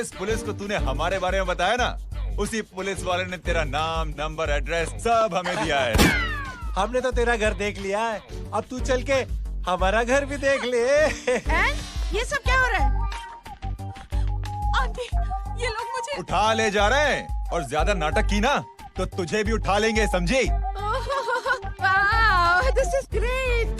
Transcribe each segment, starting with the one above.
जिस पुलिस को तूने हमारे बारे में बताया ना, उसी पुलिस वाले ने तेरा नाम, नंबर, एड्रेस सब हमें दिया है। हमने तो तेरा घर देख लिया है, अब तू चल के हमारा घर भी देख ले। ये सब क्या हो रहा है? आंटी, ये लोग मुझे उठा ले जा रहे हैं और ज्यादा नाटक की ना तो तुझे भी उठा लेंगे, समझी? वाह, दिस इज ग्रेट।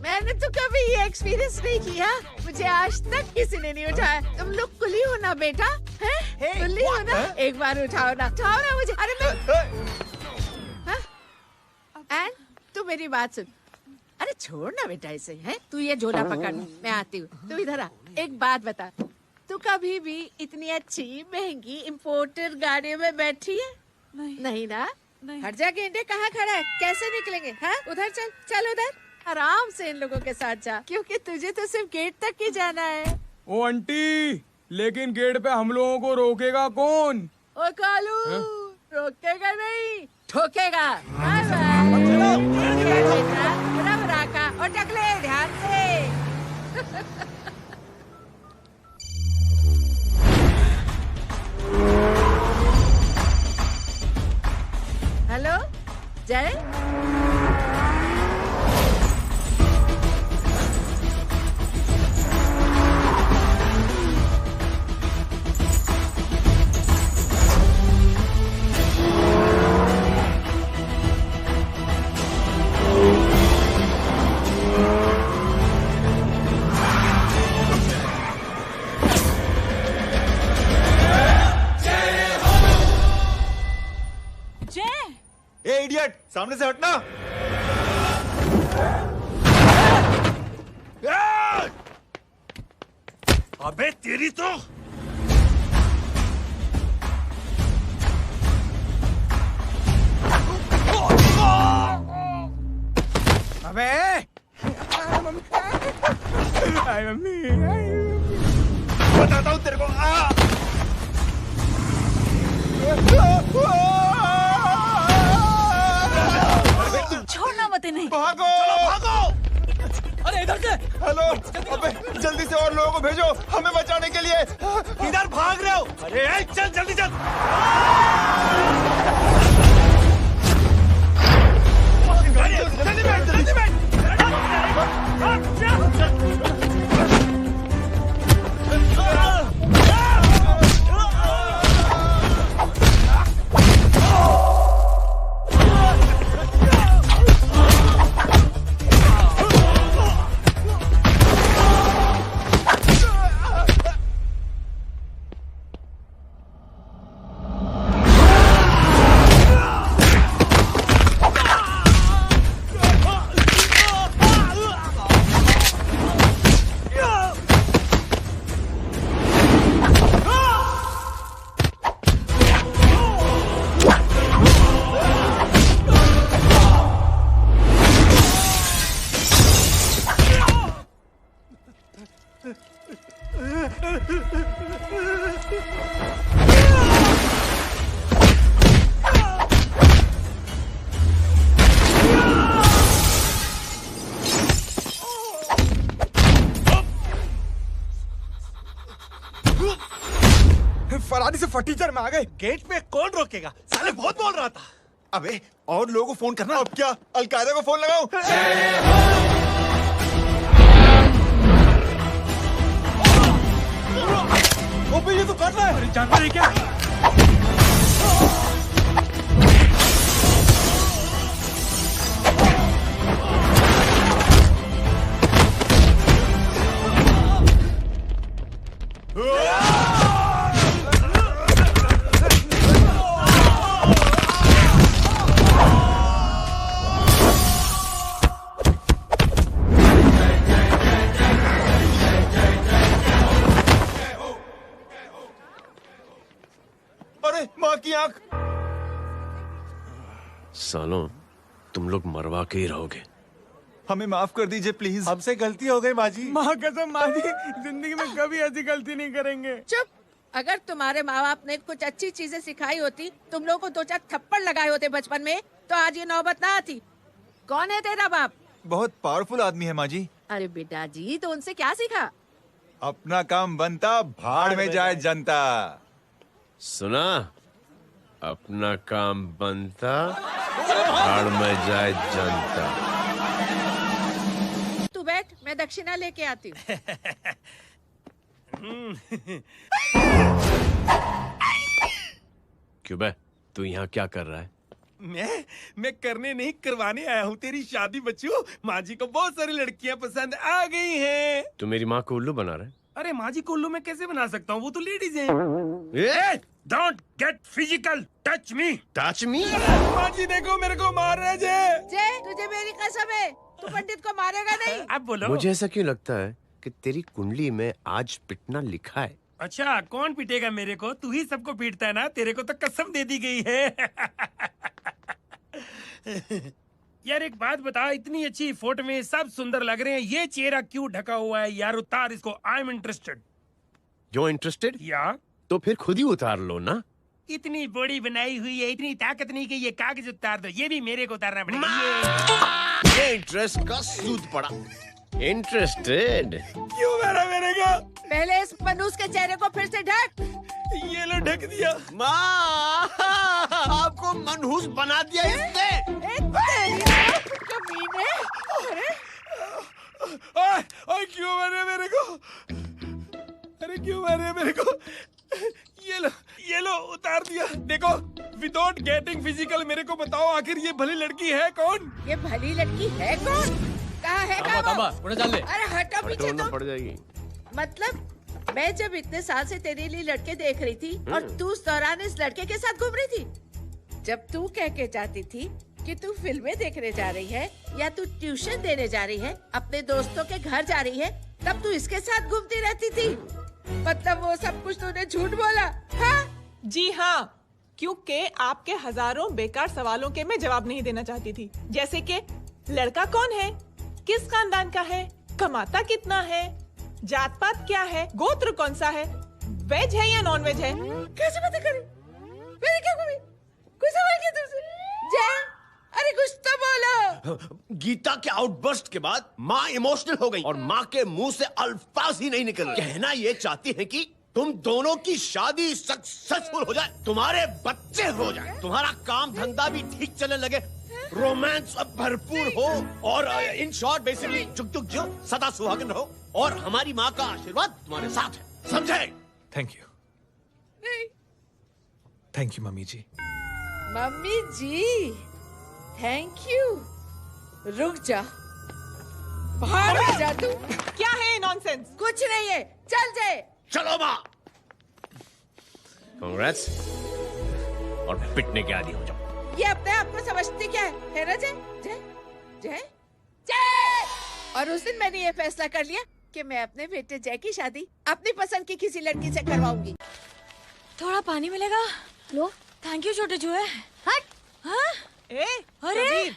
मैंने तो कभी ये एक्सपीरियंस नहीं किया, मुझे आज तक किसी ने नहीं उठाया। तुम लोग कुली हो ना बेटा, हैं? कुली हो ना? एक बार उठाओ ना मुझे। अरे मैं एंड तू मेरी बात सुन। अरे छोड़ ना बेटा इसे, हैं? तू ये झोला पकड़, मैं आती हूँ। तू इधर आ, एक बात बता, तू कभी भी इतनी अच्छी महंगी इम्पोर्टेड गाड़ी में बैठी है? नहीं ना? हट जा गेंडे, कहाँ खड़ा है? कैसे निकलेंगे? हाँ, उधर चल, चल उधर। आराम से इन लोगों के साथ जा, क्योंकि तुझे तो सिर्फ गेट तक ही जाना है। ओ आंटी, लेकिन गेट पे हम लोगों को रोकेगा कौन? ओ कालू, रोकेगा नहीं, ठोकेगा। Bye bye. बेटा, रब राका और टकले, ध्यान से। हेलो जय। ए इडियट, सामने से हटना। अबे तेरी तो अबे आई मम्मी, बताता हूँ तेरे को। छोड़ना मत नहीं। भागो, भागो। अरे इधर से। हेलो, अबे जल्दी से और लोगों को भेजो हमें बचाने के लिए। इधर भाग रहे हो? अरे चल जल्दी चल। जल्दी बैठ। फरारी से फटीचर में आ गए। गेट पे कौन रोकेगा? साले बहुत बोल रहा था। अबे और लोगों को फोन करना। अब क्या अलकायदा को फोन लगाऊं? ओबे ये तो कर रहा है। अरे जानता नहीं क्या? माँ की आंख। सालों, तुम लोग मरवा के ही रहोगे। हमें माफ कर दीजिए प्लीज। हमसे गलती हो गई माँ जी। माँ कसम माँ जी, जिंदगी में कभी ऐसी गलती नहीं करेंगे। चुप। अगर तुम्हारे माँ बाप ने कुछ अच्छी चीजें सिखाई होती, तुम लोगों को 2-4 थप्पड़ लगाए होते बचपन में, तो आज ये नौबत ना आती। कौन है तेरा बाप? बहुत पावरफुल आदमी है माँ जी। अरे बेटा जी, तो उनसे क्या सीखा? अपना काम बनता, भाड़ में जाए जनता। सुना? अपना काम बनता, भाड़ में जाए जनता। तू बैठ, मैं दक्षिणा लेके आती हूँ। क्यों बे? तू यहाँ क्या कर रहा है? मैं करने नहीं करवाने आया हूँ तेरी शादी बच्चू। माँ जी को बहुत सारी लड़कियाँ पसंद आ गई हैं। तू मेरी माँ को उल्लू बना रहा है? अरे माँ जी को उल्लू मैं कैसे बना सकता हूँ, वो तो लेडीज हैं। Don't get physical, touch me. Touch me? माँ जी देखो मेरे को मार रहे जय। जय, तुझे मेरी कसम है, तू पंडित को मारेगा नहीं। अब बोलो। मुझे ऐसा क्यों लगता है कि तेरी कुंडली में आज पिटना लिखा है? अच्छा, कौन पीटेगा मेरे को? तू ही सबको पीटता है ना, तेरे को तो कसम दे दी गई है। यार एक बात बता, इतनी अच्छी फोटो में सब सुंदर लग रहे हैं, ये चेहरा क्यों ढका हुआ है? यार उतार इसको, I am interested. You interested? या तो फिर खुद ही उतार लो ना। इतनी बॉडी बनाई हुई है, इतनी ताकत नहीं कि ये कागज उतार दो, ये भी मेरे को उतारना पड़ेगा। ये इंटरेस्ट का सूद पड़ा। इंटरेस्टेड? क्यों मारा मेरे को? पहले इस मनूस के चेहरे को फिर से ढक। ये लो ढक दिया। माँ, आपको मनहूस बना दिया इसने। कमीने। अरे ओए क्यों मारे मेरे को? अरे क्यों मारे मेरे को? ये लो उतार दिया। देखो, विदाउट गेटिंग फिजिकल मेरे को बताओ, आखिर ये भली लड़की है कौन? ये भली लड़की है कौन? कहाँ है अरे हटो पीछे तो। पड़ जाएगी। मतलब मैं जब इतने साल से तेरे लिए लड़के देख रही थी और तू उस दौरान इस लड़के के साथ घूम रही थी। जब तू कह के जाती थी कि तू फिल्में देखने जा रही है या तू ट्यूशन देने जा रही है, अपने दोस्तों के घर जा रही है, तब तू इसके साथ घूमती रहती थी। मतलब वो सब कुछ तूने झूठ बोला? हाँ? जी हाँ, क्योंकि आपके हजारों बेकार सवालों के मैं जवाब नहीं देना चाहती थी। जैसे कि लड़का कौन है, किस खानदान का है, कमाता कितना है, जात पात क्या है, गोत्र कौन सा है, वेज है या नॉन वेज है। कैसे पता करें? मैंने क्या कभी कोई सवाल किया तुमसे? जय, अरे कुछ तो बोलो। गीता के आउटबर्स्ट के बाद माँ इमोशनल हो गई और माँ के मुंह से अल्फाज ही नहीं निकल रहे। कहना ये चाहती है कि तुम दोनों की शादी सक्सेसफुल हो जाए, तुम्हारे बच्चे हो जाए, तुम्हारा काम धंधा भी ठीक चलने लगे, रोमांस अब भरपूर हो और इन शॉर्ट बेसिकली जुग जुग जो सदा सुहागन रहो और हमारी माँ का आशीर्वाद तुम्हारे साथ है। समझे? थैंक यू, नहीं। Thank you mummy ji. Mummy ji, thank you. रुक जा, बाहर आ जा तू। क्या है नॉनसेंस? कुछ नहीं है, चल जाए। चलो माँ। कांग्रेस। और पिटने के आदी हो जाओ। ये अपने आप को समझती क्या है ना जय? जय जय जय। और उस दिन मैंने ये फैसला कर लिया कि मैं अपने बेटे जय की शादी अपनी पसंद की किसी लड़की से करवाऊंगी। थोड़ा पानी मिलेगा? लो। थैंक यू छोटे चूहे। हट। हाँ? अरे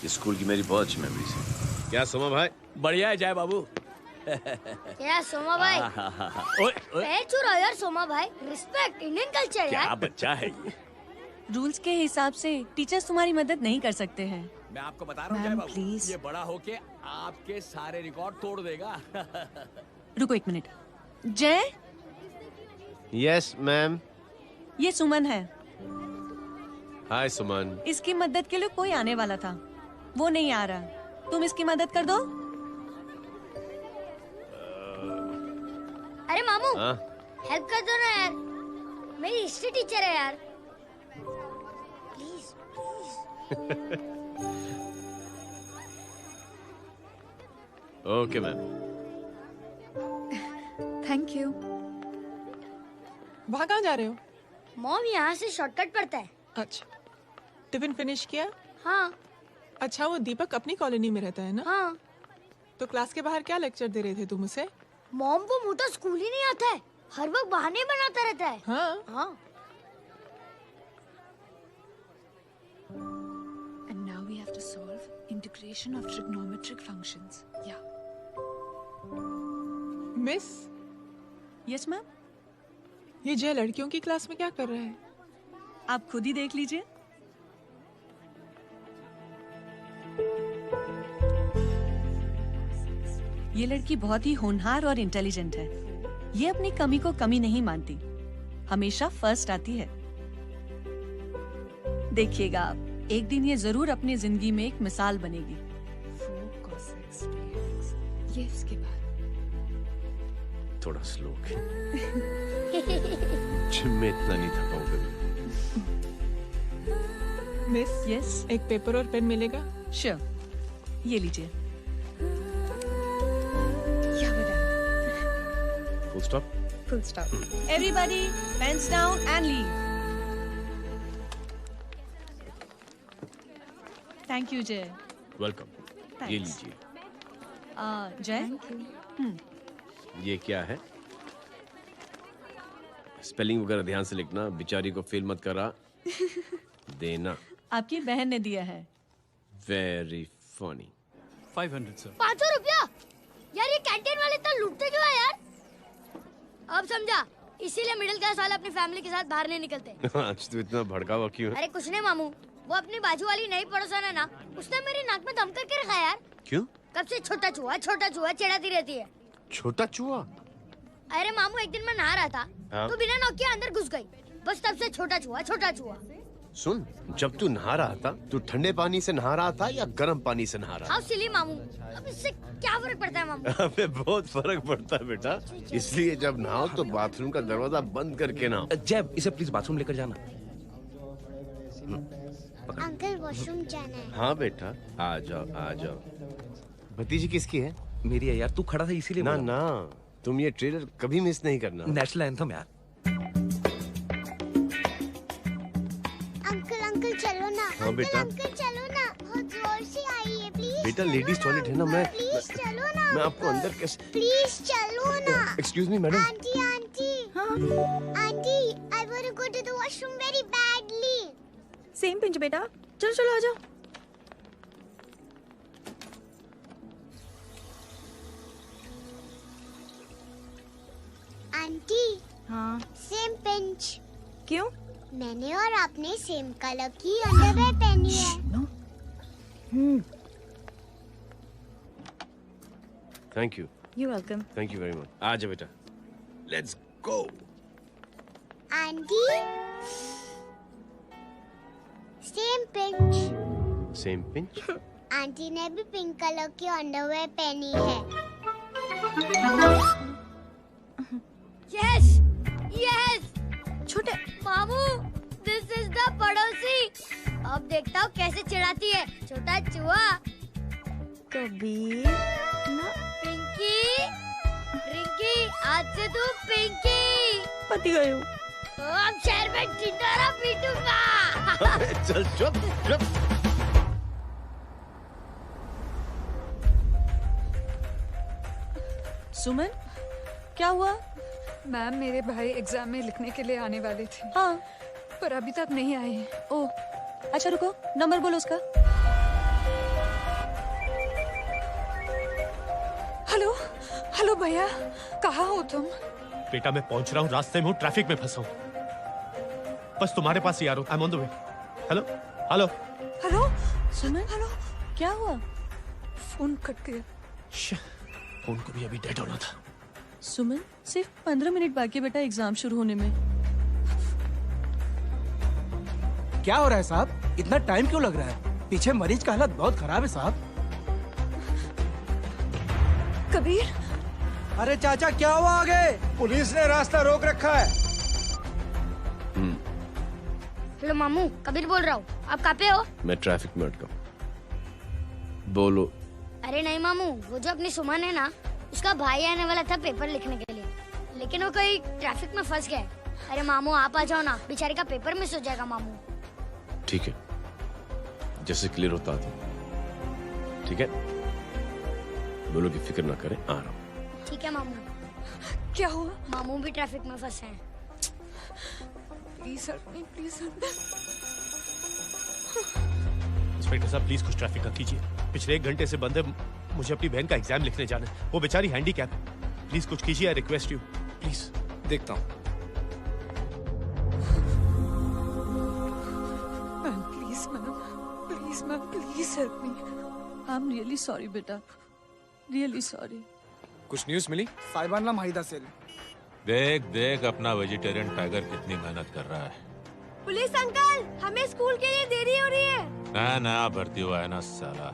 स्कूल की मेरी बहुत अच्छी मेमोरीज है। क्या सोमा भाई? बढ़िया है जय बाबू। क्या सोमा भाई? पैर छुरा यार सोमा भाई, रिस्पेक्ट इंडियन कल्चर यार। क्या बच्चा है ये? रूल्स के हिसाब से टीचर्स तुम्हारी मदद नहीं कर सकते हैं। मैं आपको बता रहा हूँ जय मैम, बाबू, प्लीज। ये बड़ा होके आपके सारे रिकॉर्ड तोड़ देगा। रुको एक मिनट। जय, यस मैम। ये सुमन है। हाय सुमन। इसकी मदद के लिए कोई आने वाला था, वो नहीं आ रहा। तुम इसकी मदद कर दो। अरे मामू, हाँ? हेल्प कर दो ना यार, मेरी हिस्ट्री टीचर है यार, please please. Okay ma'am. Thank you. वहाँ कहाँ जा रहे हो? मॉम यहाँ से शॉर्टकट पड़ता है। अच्छा, टिफिन फिनिश किया? हाँ अच्छा, वो दीपक अपनी कॉलोनी में रहता है ना? हाँ। तो क्लास के बाहर क्या लेक्चर दे रहे थे तुम उसे? मॉम को मुँह तो स्कूल ही नहीं आता है, हर वक्त बहाने बनाता रहता है। हाँ हाँ। And now we have to solve integration of trigonometric functions. Yeah. Miss, Yes ma'am. ये जय लड़कियों की क्लास में क्या कर रहा है? आप खुद ही देख लीजिए। ये लड़की बहुत ही होनहार और इंटेलिजेंट है। ये अपनी कमी को कमी नहीं मानती, हमेशा फर्स्ट आती है। देखिएगा आप, एक दिन ये जरूर अपनी जिंदगी में एक मिसाल बनेगी। ये इसके बाद थोड़ा स्लो जिम में इतना नहीं थका हूं कभी। मिस, यस, एक पेपर और पेन मिलेगा? श्योर, ये लीजिए। Full stop. Full stop. Everybody pens down and leave. Thank you Jay. Welcome. ये लीजिए। जय, ये क्या है? स्पेलिंग वगैरह ध्यान से लिखना, बेचारी को फेल मत करा देना। आपकी बहन ने दिया है। Very funny. 500 सर। 500 रुपया? यार ये कैंटीन वाले तो लूटते क्यों है यार? अब समझा, इसीलिए मिडिल क्लास वाले अपनी फैमिली के साथ बाहर नहीं निकलते। आज तो इतना भड़का हुआ क्यों है? अरे कुछ नहीं मामू, वो अपनी बाजू वाली नई पड़ोसन है ना, उसने मेरी नाक में दम करके रखा यार। क्यों? कब से छोटा चूहा चिढ़ाती रहती है। छोटा चूहा? अरे मामू, एक दिन मैं नहा रहा था, हाँ? तो बिना नॉक के अंदर घुस गई। बस तब से छोटा चूहा। सुन, जब तू नहा रहा था, तू ठंडे पानी से नहा रहा था या गर्म पानी से नहा रहा हाउ सिली मामू, अब इससे क्या फर्क पड़ता है मामू? था? अबे बहुत फर्क पड़ता है बेटा, इसलिए जब नहाओ तो बाथरूम का दरवाजा बंद करके नहाओ। जैब, इसे प्लीज बाथरूम लेकर जाना। अंकल वॉशरूम जाना है। हाँ बेटा, आ जाओ। भतीजी किसकी है? मेरी है यार, तू खड़ा था इसीलिए ना बोला। ना, तुम ये ट्रेलर कभी मिस नहीं करना। नेशनल एंथम यार। अंकल चलो ना। हाँ बेटा। अंकल चलो ना, बहुत जोर से आई है, प्लीज। बेटा लेडीज टॉयलेट है ना, प्लीज चलो ना। मैं आपको अंदर कैसे? प्लीज चलो ना। Excuse me madam. Aunty, I want to go to the washroom very badly. Same pinch बेटा, चलो आ जाओ। आंटी, हाँ, सेम पिंच। क्यों? मैंने और आपने सेम कलर की अंडरवेयर पहनी है। Thank you. You welcome. Thank you very much. आ जाओ बेटा, let's go. Aunty, same pinch. Same pinch? Aunty ने भी पिंक कलर की अंडरवेयर पहनी है। Yes yes. छोटे मामू, दिस इज द पड़ोसी। अब देखता हूँ कैसे चिढ़ाती है छोटा चूहा। कबीर ना। पिंकी, रिंकी, आज से तू पिंकी। पति गए हो। अब शहर में ढिंढोरा पीटूंगा। चल चुप। सुमन, क्या हुआ? मैम, मेरे भाई एग्जाम में लिखने के लिए आने वाले थे। हाँ, पर अभी तक नहीं आए हैं। ओह, अच्छा रुको, नंबर बोलो उसका। हेलो भैया, कहाँ हो तुम? बेटा मैं पहुंच रहा हूँ, रास्ते में हूँ, ट्रैफिक में फंसा हूँ। बस तुम्हारे पास ही आ रहा हूँ। I am on the way. Hello. Suman, hello, क्या हुआ? फोन कट गया। फोन को भी अभी डेड होना था। सुमन, सिर्फ 15 मिनट बाकी बेटा एग्जाम शुरू होने में। क्या हो रहा है साहब? इतना टाइम क्यों लग रहा है? पीछे मरीज का हालत बहुत खराब है साहब। कबीर। अरे चाचा, क्या हुआ आगे? पुलिस ने रास्ता रोक रखा है। हेलो मामू, कबीर बोल रहा हूँ। आप कहाँ पे हो? मैं ट्रैफिक में अटका। बोलो। अरे नहीं मामू, वो जो अपनी सुमन है ना, उसका भाई आने वाला था पेपर लिखने के लिए, लेकिन वो कहीं ट्रैफिक में फंस गया। अरे मामू आप आ जाओ ना, बेचारे का पेपर मिस हो जाएगा मामू। ठीक है, जैसे क्लियर होता था। ठीक है, बोलो कि फिक्र ना करें, आ रहा हूँ। ठीक है मामू। क्या हुआ? मामू भी ट्रैफिक में फंसे हैं। Please help me, please help me. Inspector साहब प्लीज कुछ ट्रैफिक का कीजिए। पिछले 1 घंटे से बंद है, मुझे अपनी बहन का एग्जाम लिखने जाना है। वो बेचारी हैंडीकैप है। प्लीज कुछ कीजिए, आई रिक्वेस्ट यू प्लीज। देखता हूँ। Ma'am please help me. I am really sorry बेटा, रियली सॉरी। कुछ न्यूज़ मिली? साहिबानला माहिदा सेल। देख देख अपना वेजिटेरियन टाइगर कितनी मेहनत कर रहा है। पुलिस अंकल, हमें स्कूल के लिए देरी हो रही है। नया भर्ती हुआ है ना साला।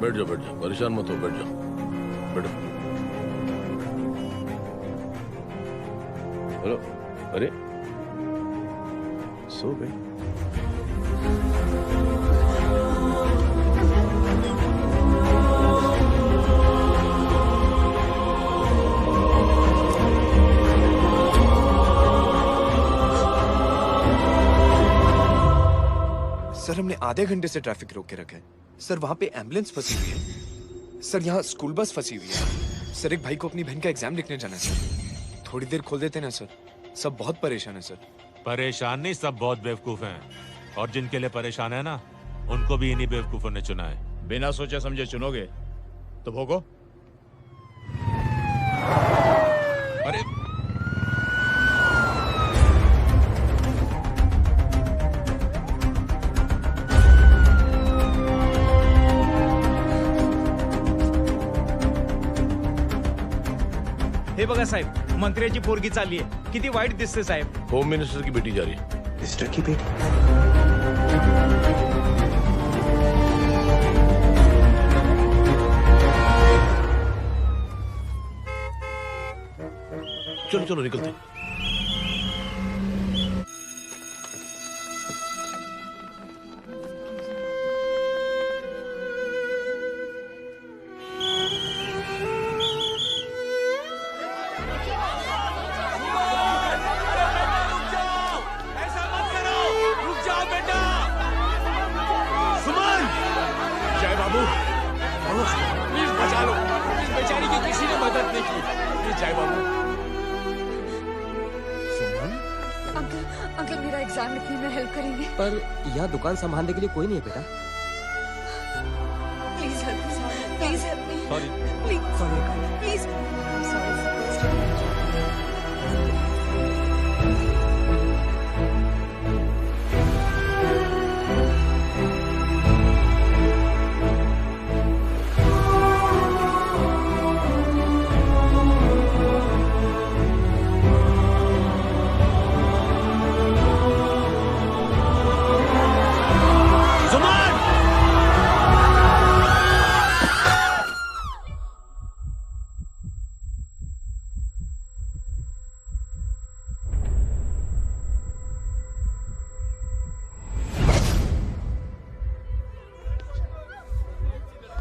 बैठ जाओ, परेशान मत हो, बैठ जाओ, बैठो। हेलो, अरे सो गए? सर, हमने आधे घंटे से ट्रैफिक रोक के रखा है। सर, वहाँ पे एम्बुलेंस फंसी हुई है। सर, यहाँ स्कूल बस फंसी हुई है। सर, एक भाई को अपनी बहन का एग्जाम लिखने जाना है सर। थोड़ी देर खोल देते ना सर। सब बहुत परेशान है सर। परेशान नहीं, सब बहुत बेवकूफ हैं। और जिनके लिए परेशान है ना, उनको भी इन्हीं बेवकूफों ने चुना है। बिना सोचे समझे चुनोगे तो भोगो। अरे हे बघा साहेब, मंत्र्याची पोरगी चालली आहे. किती वाईट दिसते साहेब. होम मिनिस्टर की बेटी जा रही है। मिनिस्टर की बेटी? चलो चलो निकलते हैं। अंकल मेरा एग्जाम लिखने में हेल्प करेंगे? पर यहाँ दुकान संभालने के लिए कोई नहीं है बेटा। Please help me, please help me. Sorry. Please please.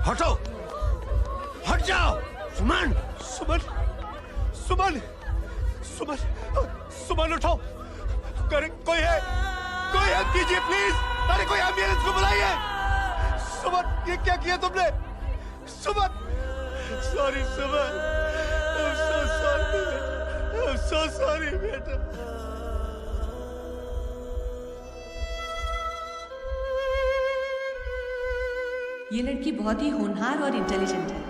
हटो, हट जाओ। सुमन, सुमन, सुमन, सुमन, सुमन उठो। कोई है, कोई हेल्प कीजिए प्लीज। अरे कोई एम्बुलेंस को बुलाइए। सुमन, ये क्या किया तुमने? Suman, sorry Suman, I'm so sorry, I'm so sorry बेटा। ये लड़की बहुत ही होनहार और इंटेलिजेंट है।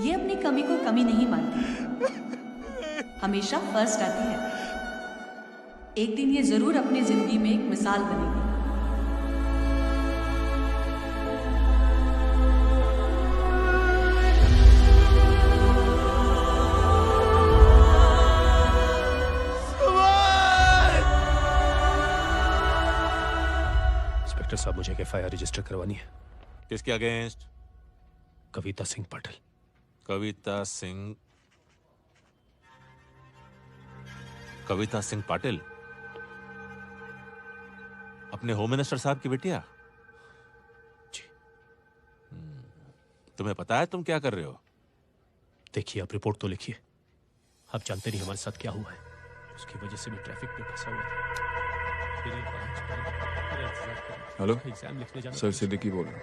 ये अपनी कमी को कमी नहीं मानती, हमेशा फर्स्ट आती है। एक दिन ये जरूर अपनी जिंदगी में एक मिसाल बनेगी। इंस्पेक्टर साहब, मुझे एफआईआर रजिस्टर करवानी है। किसके अगेंस्ट? कविता सिंह पाटिल। कविता सिंह पाटिल अपने होम मिनिस्टर साहब की बेटिया? जी। तुम्हें पता है तुम क्या कर रहे हो? देखिए, आप रिपोर्ट तो लिखिए। आप जानते नहीं हमारे साथ क्या हुआ है। उसकी वजह से मैं ट्रैफिक में फंसा हुआ था। हेलो एग्जाम लिखने जाना। सर, सिद्दीकी बोल रहा हूँ।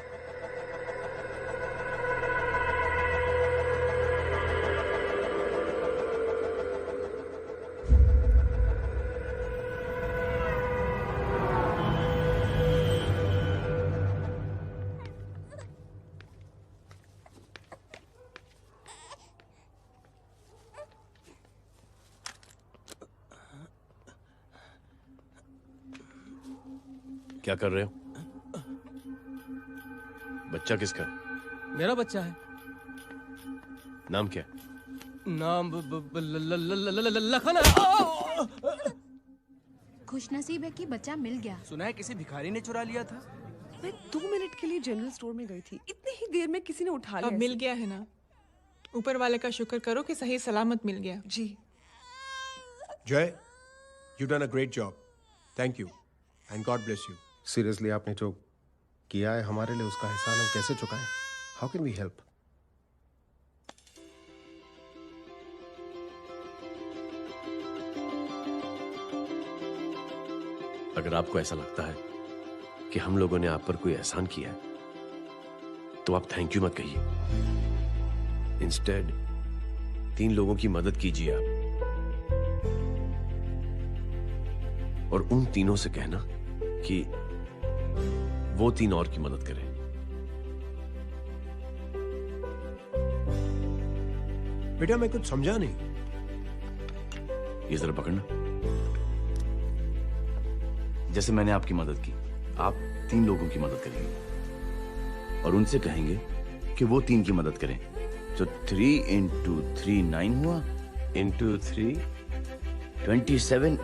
क्या कर रहे हो? बच्चा किसका? मेरा बच्चा है। नाम क्या? नाम लखन। खुशनसीब है कि बच्चा मिल गया। सुना है किसी भिखारी ने चुरा लिया था। मैं 2 मिनट के लिए जनरल स्टोर में गई थी, इतनी ही देर में किसी ने उठा लिया। अब मिल गया है ना, ऊपर वाले का शुक्र करो कि सही सलामत मिल गया। जी जय, you done a great job. Thank you and God bless you. Seriously आपने जो किया है हमारे लिए, उसका एहसान हम कैसे चुकाएं? How can we help? अगर आपको ऐसा लगता है कि हम लोगों ने आप पर कोई एहसान किया है, तो आप थैंक यू मत कहिए। इंस्टेड 3 लोगों की मदद कीजिए आप, और उन तीनों से कहना कि वो 3 और की मदद करें। बेटा मैं कुछ समझा नहीं। ये जरा पकड़ना। जैसे मैंने आपकी मदद की, आप 3 लोगों की मदद करेंगे और उनसे कहेंगे कि वो 3 की मदद करें। तो 3 into 3 9 हुआ, into 3 27,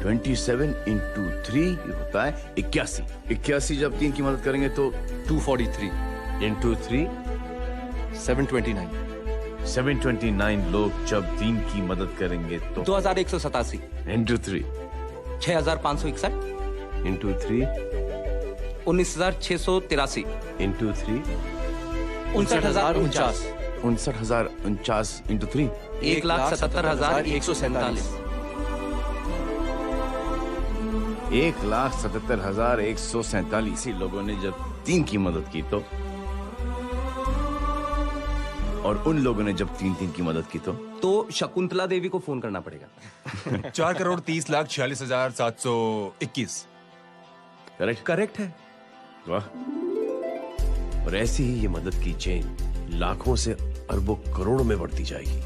27 into 3 होता है 81। 81 जब 3 की मदद करेंगे तो 243 into 3 729। 729 लोग जब 3 की मदद करेंगे तो 2187 into 3 6561 into 3 19683 into 3 59049 59049 into 3 1,77,147 1,77,147 लोगों ने जब 3 की मदद की तो, और उन लोगों ने जब 3 की मदद की तो शकुंतला देवी को फोन करना पड़ेगा। 4,30,46,721। करेक्ट है। वाह। और ऐसी ही ये मदद की चेन लाखों से अरबों करोड़ों में बढ़ती जाएगी।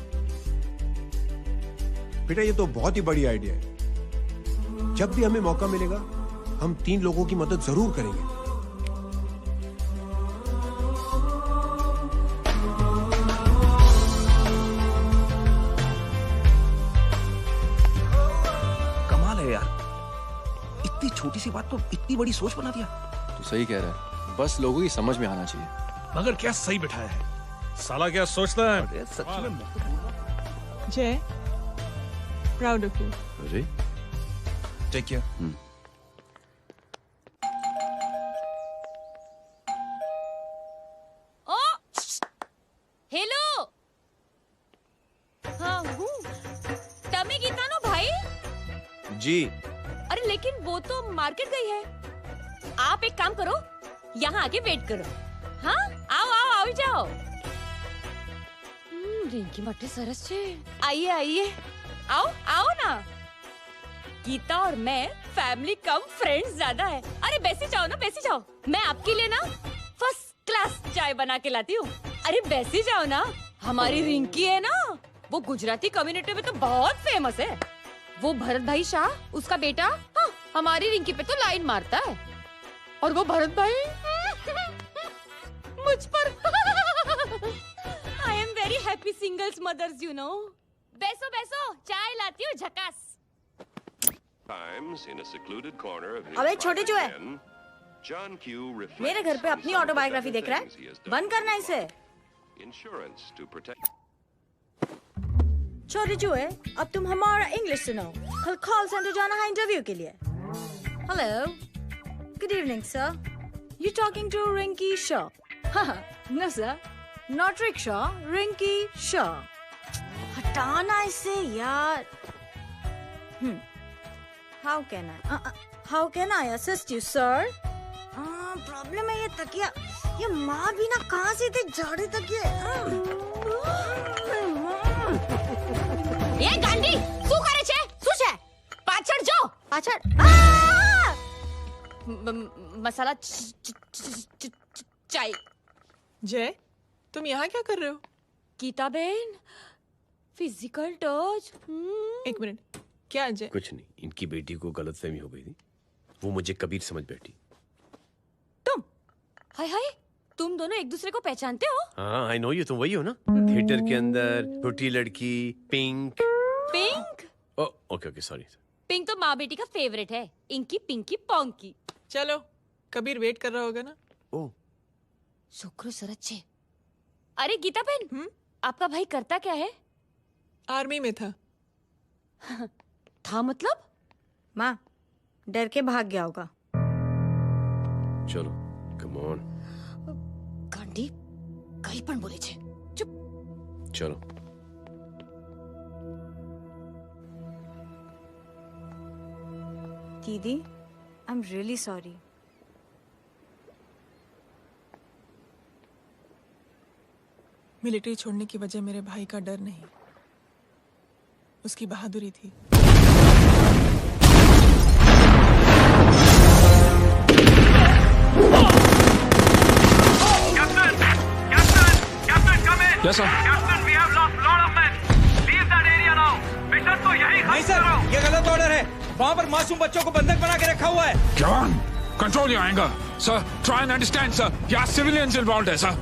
बेटा ये तो बहुत ही बड़ी आइडिया है। जब भी हमें मौका मिलेगा हम 3 लोगों की मदद जरूर करेंगे। कमाल है यार, इतनी छोटी सी बात को इतनी बड़ी सोच बना दिया। तू सही कह रहा है, बस लोगों की समझ में आना चाहिए। मगर क्या सही बिठाया है, साला क्या सोचता है। सच में जय, प्राउड ऑफ यू। अरे टेक केयर। ओ हेलो। हाँ हूँ। तमे गीता नो भाई। जी। अरे लेकिन वो तो मार्केट गई है। आप एक काम करो, यहाँ आके वेट करो। हाँ आओ आओ आओ जाओ। रिंकी मटे सरस छे। आइए आइए, आओ आओ ना। गीता और मैं फैमिली कम फ्रेंड्स ज्यादा है। अरे बैसी जाओ ना, बैसी जाओ। मैं आपके लिए ना फर्स्ट क्लास चाय बना के लाती हूँ। अरे बैसी जाओ ना। हमारी रिंकी है ना, वो गुजराती कम्युनिटी में तो बहुत फेमस है। वो भरत भाई शाह, उसका बेटा, हाँ, हमारी रिंकी पे तो लाइन मारता है। और वो भरत भाई मुझ पर। I am very happy singles mothers, you know. बैसो बैसो, चाय लाती हूँ झकास। अबे छोटे जो है, मेरे घर पे अपनी ऑटोबायोग्राफी देख रहा है, बंद करना इसे। छोटे जो है, अब तुम हमारा इंग्लिश सुनो। कल कॉल सेंटर जाना है इंटरव्यू के लिए। Hello, good evening sir, you talking to Rinki Shaw? No sir, not rickshaw, Rinki Shaw. हटाना इसे यार। How can I assist you, sir? Problem है ये तकिया, ये माँ भी ना कहाँ से थे झाड़े तकिए। ये गांडी, શું કરે છે? શું છે? પાછળ જો, પાછળ। मसाला चाय। जय, तुम यहाँ क्या कर रहे हो? गीता बहन, फिजिकल टच। एक मिनट, क्या अजय? कुछ नहीं, इनकी बेटी को गलतफहमी हो गई थी वो मुझे कबीर समझ बैठी। हाय हाय, तुम दोनों एक दूसरे को पहचानते हो? हाँ, आई नो यू, तुम वही हो ना? थिएटर के अंदर छोटी लड़की pink. Pink? Okay okay, sorry. Pink तो माँ बेटी का फेवरेट है, इंकी पिंकी पोंकी। चलो, कबीर वेट कर रहा होगा ना? ओ शुक्र सरच्चे। अरे गीता बहन, आपका भाई करता क्या है? आर्मी में था। था मतलब? माँ, डर के भाग गया होगा। चलो, कम ऑन। गांडी, कहीं पण बोले छे। चुप। चलो। दीदी, I am really sorry. Military छोड़ने की वजह मेरे भाई का डर नहीं, उसकी बहादुरी थी। Yes, sir. Captain, we have lost lot of men. Leave that area now. Mission तो यही नहीं सर, ये गलत ऑर्डर है। वहाँ पर मासूम बच्चों को बंधक बना के रखा हुआ है। John, control your anger. Sir, try and understand, sir. यहाँ civilians involved है, sir.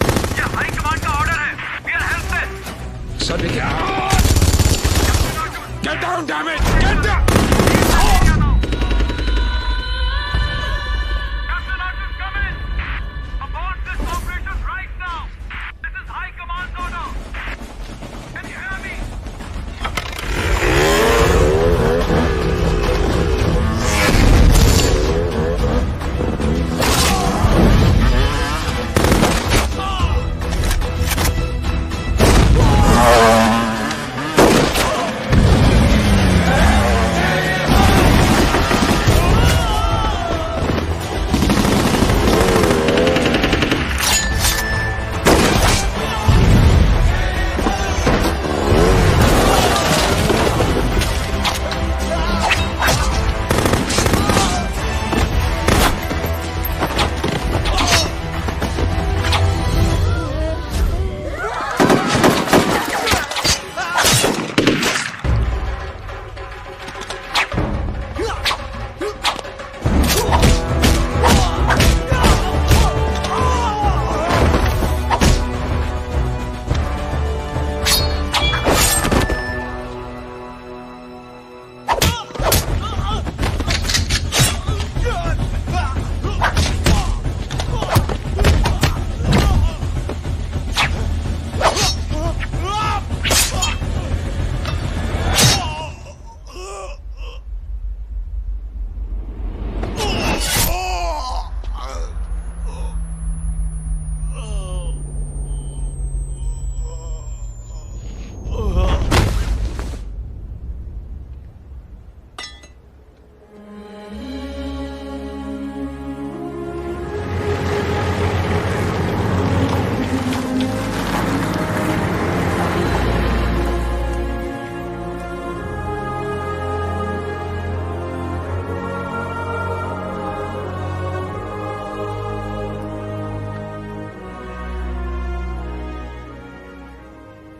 ये हाई कमांड का ऑर्डर है। We are helpless. Sir, देखिए। Get down, damn it! Get down!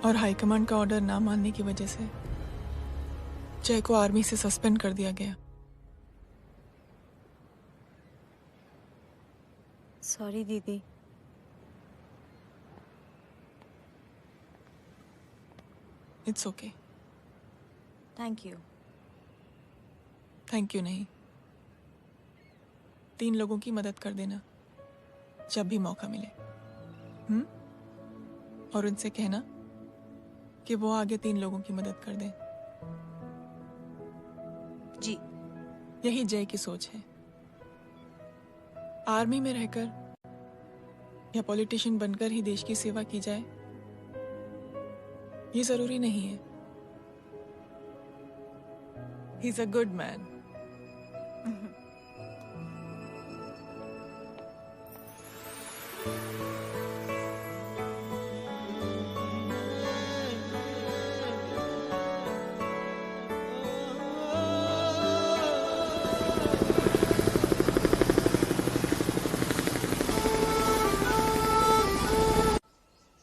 और हाईकमांड का ऑर्डर ना मानने की वजह से जय को आर्मी से सस्पेंड कर दिया गया। सॉरी दीदी। It's okay. Thank you. Thank you नहीं, 3 लोगों की मदद कर देना जब भी मौका मिले। और उनसे कहना कि वो आगे 3 लोगों की मदद कर दें। जी। यही जय की सोच है। आर्मी में रहकर या पॉलिटिशियन बनकर ही देश की सेवा की जाए, ये जरूरी नहीं है। He is a good man.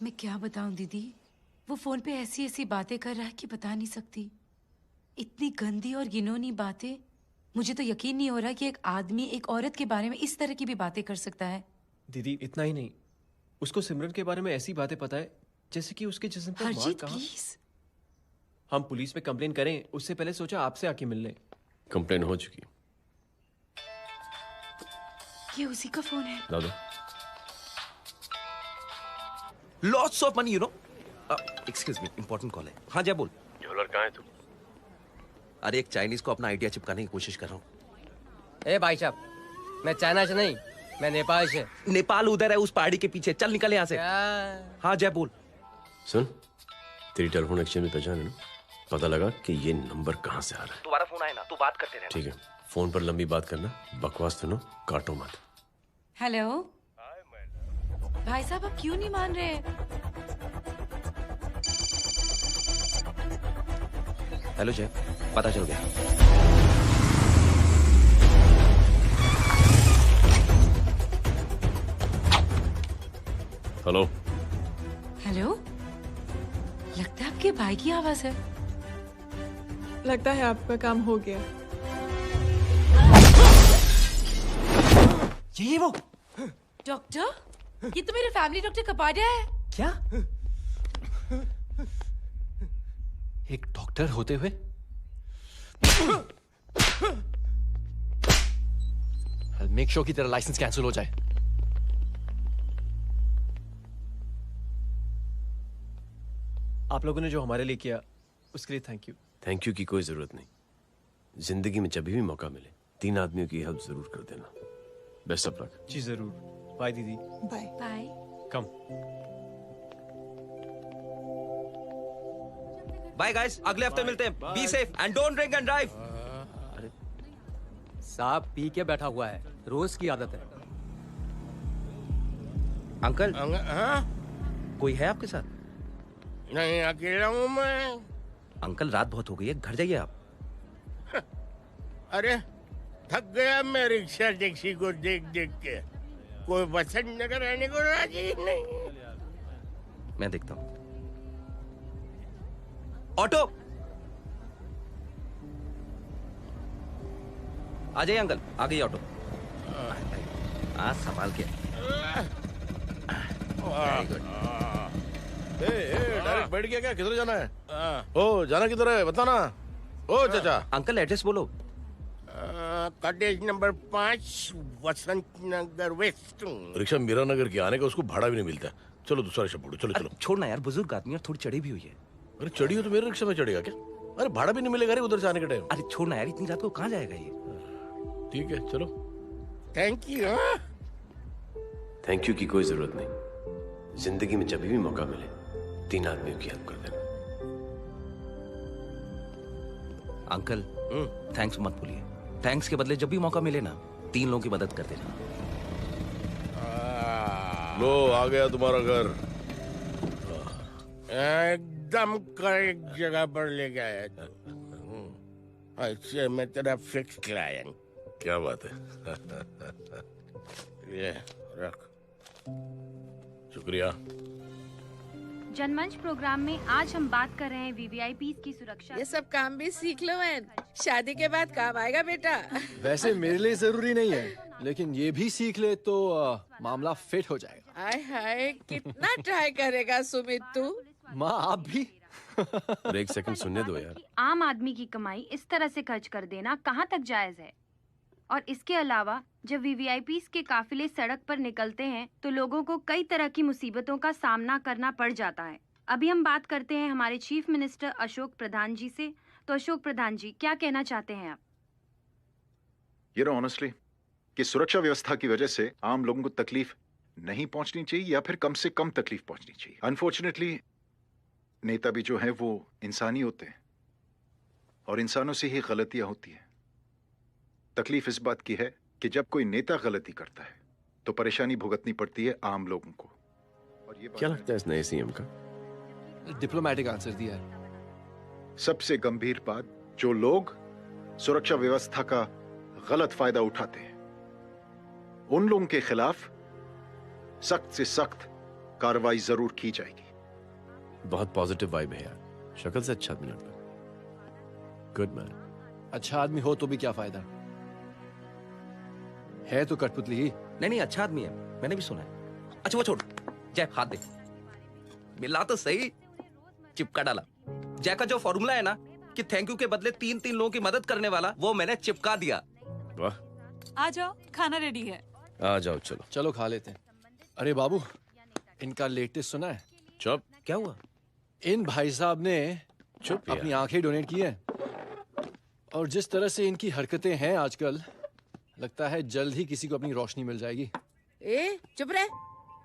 मैं क्या बताऊं दीदी, वो फोन पे ऐसी ऐसी बातें कर रहा है कि बता नहीं सकती। इतनी गंदी और घिनौनी बातें मुझे तो यकीन नहीं हो रहा कि एक आदमी एक औरत के बारे में इस तरह की भी बातें कर सकता है। दीदी इतना ही नहीं, उसको सिमरन के बारे में ऐसी बातें पता है जैसे कि उसके जिस्म पर मार हरजीत कहाँ। प्लीज। हम पुलिस में कंप्लेन करें उससे पहले सोचा आपसे आके मिल लें। कंप्लेन हो चुकी। ये उसी का फोन है। ला दो। Lots of money, you know. Excuse me, important call है। हाँ जय बोल। ज्वेलर कहाँ है तू? अरे एक चाइनीज को अपना आइडिया चिपकाने की कोशिश कर रहा हूँ। ए भाई साहब, मैं चाइना से नहीं, मैं नेपाल से। नेपाल उधर है, उस पहाड़ी के पीछे। चल निकल यहाँ से। हाँ जय बोल। सुन, तेरी टेलीफोन एक्सचेंज में पहचान है ना? पता लगा कि ये नंबर कहाँ से आ रहा है। दोबारा फोन आए ना तो बात करते रहना। ठीक है, फोन पर लंबी बात करना, बकवास सुनो, काटो मत। हेलो भाई साहब, आप क्यों नहीं मान रहे? हेलो जय, पता चल गया। हेलो हेलो, लगता है आपके भाई की आवाज है। लगता है आपका काम हो गया। ये वो डॉक्टर, ये तो मेरे फैमिली डॉक्टर कपाडिया है। क्या? एक डॉक्टर होते हुए? मेक श्योर कि तेरा लाइसेंस कैंसिल हो जाए। आप लोगों ने जो हमारे लिए किया उसके लिए थैंक यू। थैंक यू की कोई जरूरत नहीं। जिंदगी में जब भी मौका मिले 3 आदमियों की हेल्प जरूर कर देना। Best of luck. जी जरूर। बाय दीदी। Bye bye. Come. Bye guys, अगले हफ्ते मिलते हैं। Be safe and don't drink and drive. अरे साहब पी के बैठा हुआ है, रोज की आदत है। अंकल हाँ? कोई है आपके साथ? नहीं, अकेला हूँ मैं। अंकल रात बहुत हो गई है, घर जाइए आप। अरे थक गया मैं रिक्शा टैक्सी को देख देख के। कोई वसंत नगर रहने को राजी नहीं। मैं देखता हूँ। ऑटो आ जाइए अंकल, आ गई ऑटो। आज संभाल के। Very good. डायरेक्ट बैठ गया क्या? किधर जाना है? ओ जाना किधर है बताना। ओ चाचा। अंकल एड्रेस बोलो। कॉटेज नंबर 5 वसंत नगर वेस्ट। रिक्शा मीरा नगर की आने का उसको भाड़ा भी नहीं मिलता। चलो दूसरा रिक्शा पकड़ो। चलो चलो। छोड़ना यार, बुजुर्ग आदमी और थोड़ी चढ़ी भी हुई है। अरे चढ़ी हो तो मेरे रिक्शा में चढ़ेगा क्या? अरे भाड़ा भी नहीं मिलेगा रे उधर से आने के टाइम। अरे छोड़ना यार, इतनी रात को कहाँ जाएगा ये? ठीक है चलो। Thank you. थैंक यू की कोई जरूरत नहीं। जिंदगी में जब भी मौका मिले 3 आदमियों की हेल्प कर देना। अंकल थैंक्स मत भूलिए। थैंक्स के बदले जब भी मौका मिले ना 3 लोगों की मदद कर देना। लो आ गया तुम्हारा घर। एकदम करेक्ट जगह पर ले गया। अच्छा मैं तेरा फिक्स क्लाइंट। क्या बात है। ये रख। शुक्रिया। जनमंच प्रोग्राम में आज हम बात कर रहे हैं वीवीआईपी की सुरक्षा। ये सब काम भी सीख लो मैन, शादी के बाद काम आएगा बेटा। वैसे मेरे लिए जरूरी नहीं है, लेकिन ये भी सीख ले तो मामला फिट हो जाएगा। हाय हाय, कितना ट्राई करेगा सुमित तू? माँ आप भी। और एक सेकंड सुनने दो यार। आम आदमी की कमाई इस तरह से खर्च कर देना कहाँ तक जायज है? और इसके अलावा जब वीवीआईपी के काफिले सड़क पर निकलते हैं तो लोगों को कई तरह की मुसीबतों का सामना करना पड़ जाता है। अभी हम बात करते हैं हमारे चीफ मिनिस्टर अशोक प्रधान जी से। तो अशोक प्रधान जी, क्या कहना चाहते हैं आप? ये ऑनेस्टली कि सुरक्षा व्यवस्था की वजह से आम लोगों को तकलीफ नहीं पहुंचनी चाहिए या फिर कम से कम तकलीफ पहुंचनी चाहिए। अनफॉर्चुनेटली नेता भी जो है वो इंसानी होते हैं और इंसानों से ही गलतियां होती हैं। तकलीफ इस बात की है कि जब कोई नेता गलती करता है तो परेशानी भुगतनी पड़ती है आम लोगों को। और ये क्या लगता है इस नए सीएम का? डिप्लोमेटिक आंसर दिया है। सबसे गंभीर बात, जो लोग सुरक्षा व्यवस्था का गलत फायदा उठाते हैं उन लोगों के खिलाफ सख्त से सख्त कार्रवाई जरूर की जाएगी। बहुत पॉजिटिव वाइब है यार, शक्ल से अच्छा आदमी लगता है। Good man. अच्छा आदमी हो तो भी क्या फायदा, है तो कठपुतली ही। नहीं, अच्छा आदमी है, मैंने भी सुना है। अच्छा वो छोड़, जय हाथ दे। मिला तो सही, चिपका डाला। जय का जो फॉर्मूला है ना कि थैंक यू के बदले 3-3 लोगों की मदद करने वाला, वो मैंने चिपका दिया। वाह, आ जाओ, खाना रेडी है। आ जाओ, चलो चलो खा लेते हैं। अरे बाबू, इनका लेटेस्ट सुना है? चुप। क्या हुआ? इन भाई साहब ने चुप अपनी आंखें डोनेट की है, और जिस तरह से इनकी हरकतें हैं आजकल, लगता है जल्द ही किसी को अपनी रोशनी मिल जाएगी। ए चुप रहे,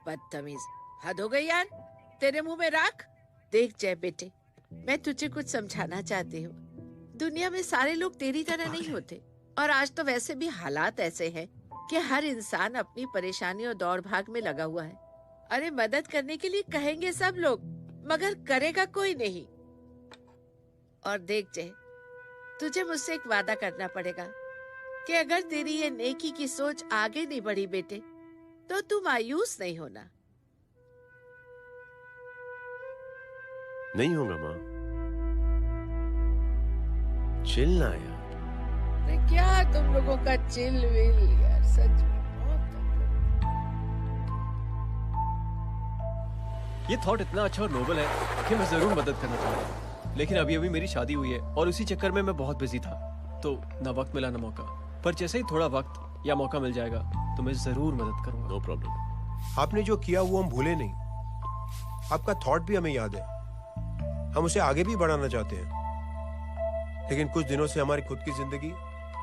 बदतमीज, हद हो गई यार। तेरे मुंह में राख। देख जय बेटे, मैं तुझे कुछ समझाना चाहती हूँ। दुनिया में सारे लोग तेरी तरह नहीं होते, और आज तो वैसे भी हालात ऐसे हैं कि हर इंसान अपनी परेशानी और दौड़ भाग में लगा हुआ है। अरे मदद करने के लिए कहेंगे सब लोग, मगर करेगा कोई नहीं। और देख जय, तुझे मुझसे एक वादा करना पड़ेगा कि अगर तेरी ये नेकी की सोच आगे नहीं बढ़ी बेटे, तो तू मायूस नहीं होना। नहीं होगा माँ, चिल ना यार। अरे क्या तुम लोगों का चिल विल यार, सच में बहुत। ये थॉट इतना अच्छा और नोबल है कि मैं जरूर मदद करना चाहूंगा, लेकिन अभी अभी मेरी शादी हुई है और उसी चक्कर में मैं बहुत बिजी था, तो ना वक्त मिला ना मौका। पर जैसे ही थोड़ा वक्त या मौका मिल जाएगा तो मैं जरूर मदद करूंगा। No problem. आपने जो किया वो हम भूले नहीं, आपका थॉट भी हमें याद है, हम उसे आगे भी बढ़ाना चाहते हैं। लेकिन कुछ दिनों से हमारी खुद की जिंदगी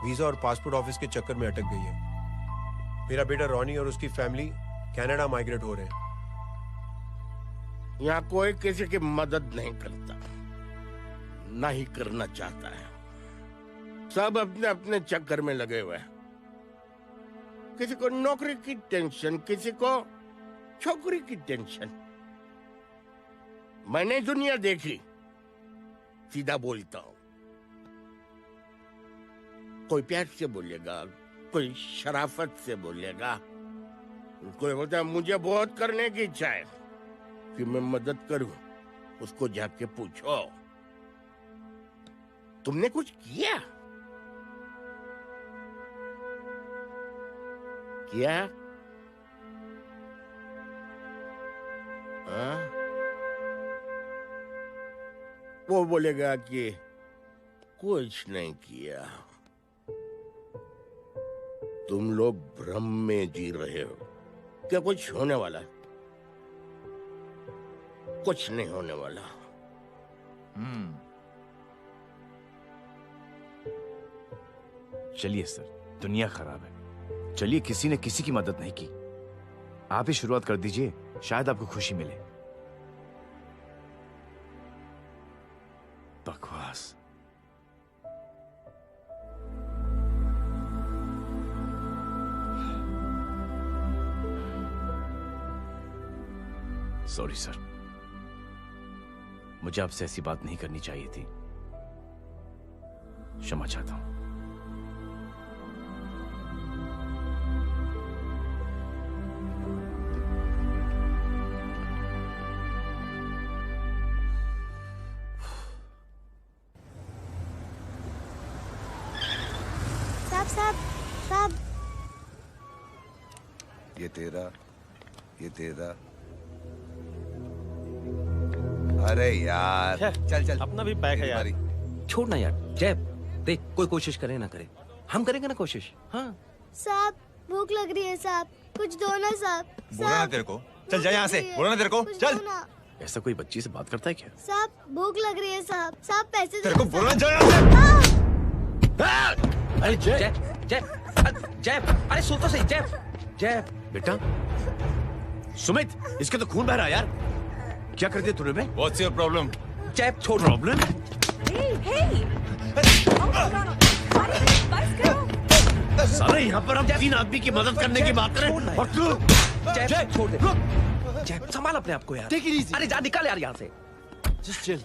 वीजा और पासपोर्ट ऑफिस के चक्कर में अटक गई है। मेरा बेटा रॉनी और उसकी फैमिली कनाडा माइग्रेट हो रहे हैं। यहाँ कोई किसी की मदद नहीं करता, ना ही करना चाहता है। सब अपने अपने चक्कर में लगे हुए हैं। किसी को नौकरी की टेंशन, किसी को छोकरी की टेंशन। मैंने दुनिया देखी, सीधा बोलता हूं। कोई प्यार से बोलेगा, कोई शराफत से बोलेगा, कोई बोलता है मुझे बहुत करने की इच्छा है कि मैं मदद करूं। उसको जाके पूछो, तुमने कुछ किया? किया? हाँ? वो बोलेगा कि कुछ नहीं किया। तुम लोग भ्रम में जी रहे हो क्या कुछ होने वाला है? कुछ नहीं होने वाला। चलिए सर, दुनिया खराब है। चलिए, किसी ने किसी की मदद नहीं की, आप ही शुरुआत कर दीजिए, शायद आपको खुशी मिले। बकवास। सॉरी सर, मुझे आपसे ऐसी बात नहीं करनी चाहिए थी। क्षमा चाहता हूं। साहब, ये तेरा। अरे यार, चल अपना भी पैक है यार। छोड़ ना यार, जय देख, कोई कोशिश करे ना करे, हम करेंगे ना कोशिश। हाँ साहब, भूख लग रही है साहब, कुछ दो ना साहब। बोला ना तेरे को, चल जा यहाँ से। बोला ना तेरे को, चल। ऐसा कोई बच्ची से बात करता है क्या? साहब भूख लग रही है साहब, साहब पैसे तेरे को बोला जा यहाँ से। अरे जय जय, अरे सुन तो सही। जय बेटा, सुमित, इसके तो खून बह रहा है यार। क्या कर दिया तूने बे? What's your problem? जय छोड़। प्रॉब्लम? सारे यहाँ पर हम 3 आदमी की मदद करने की बात करें और तू जय छोड़ दे। जय संभाल अपने आप को यार। Take it easy. अरे जा, निकल यार यहाँ से। Just chill.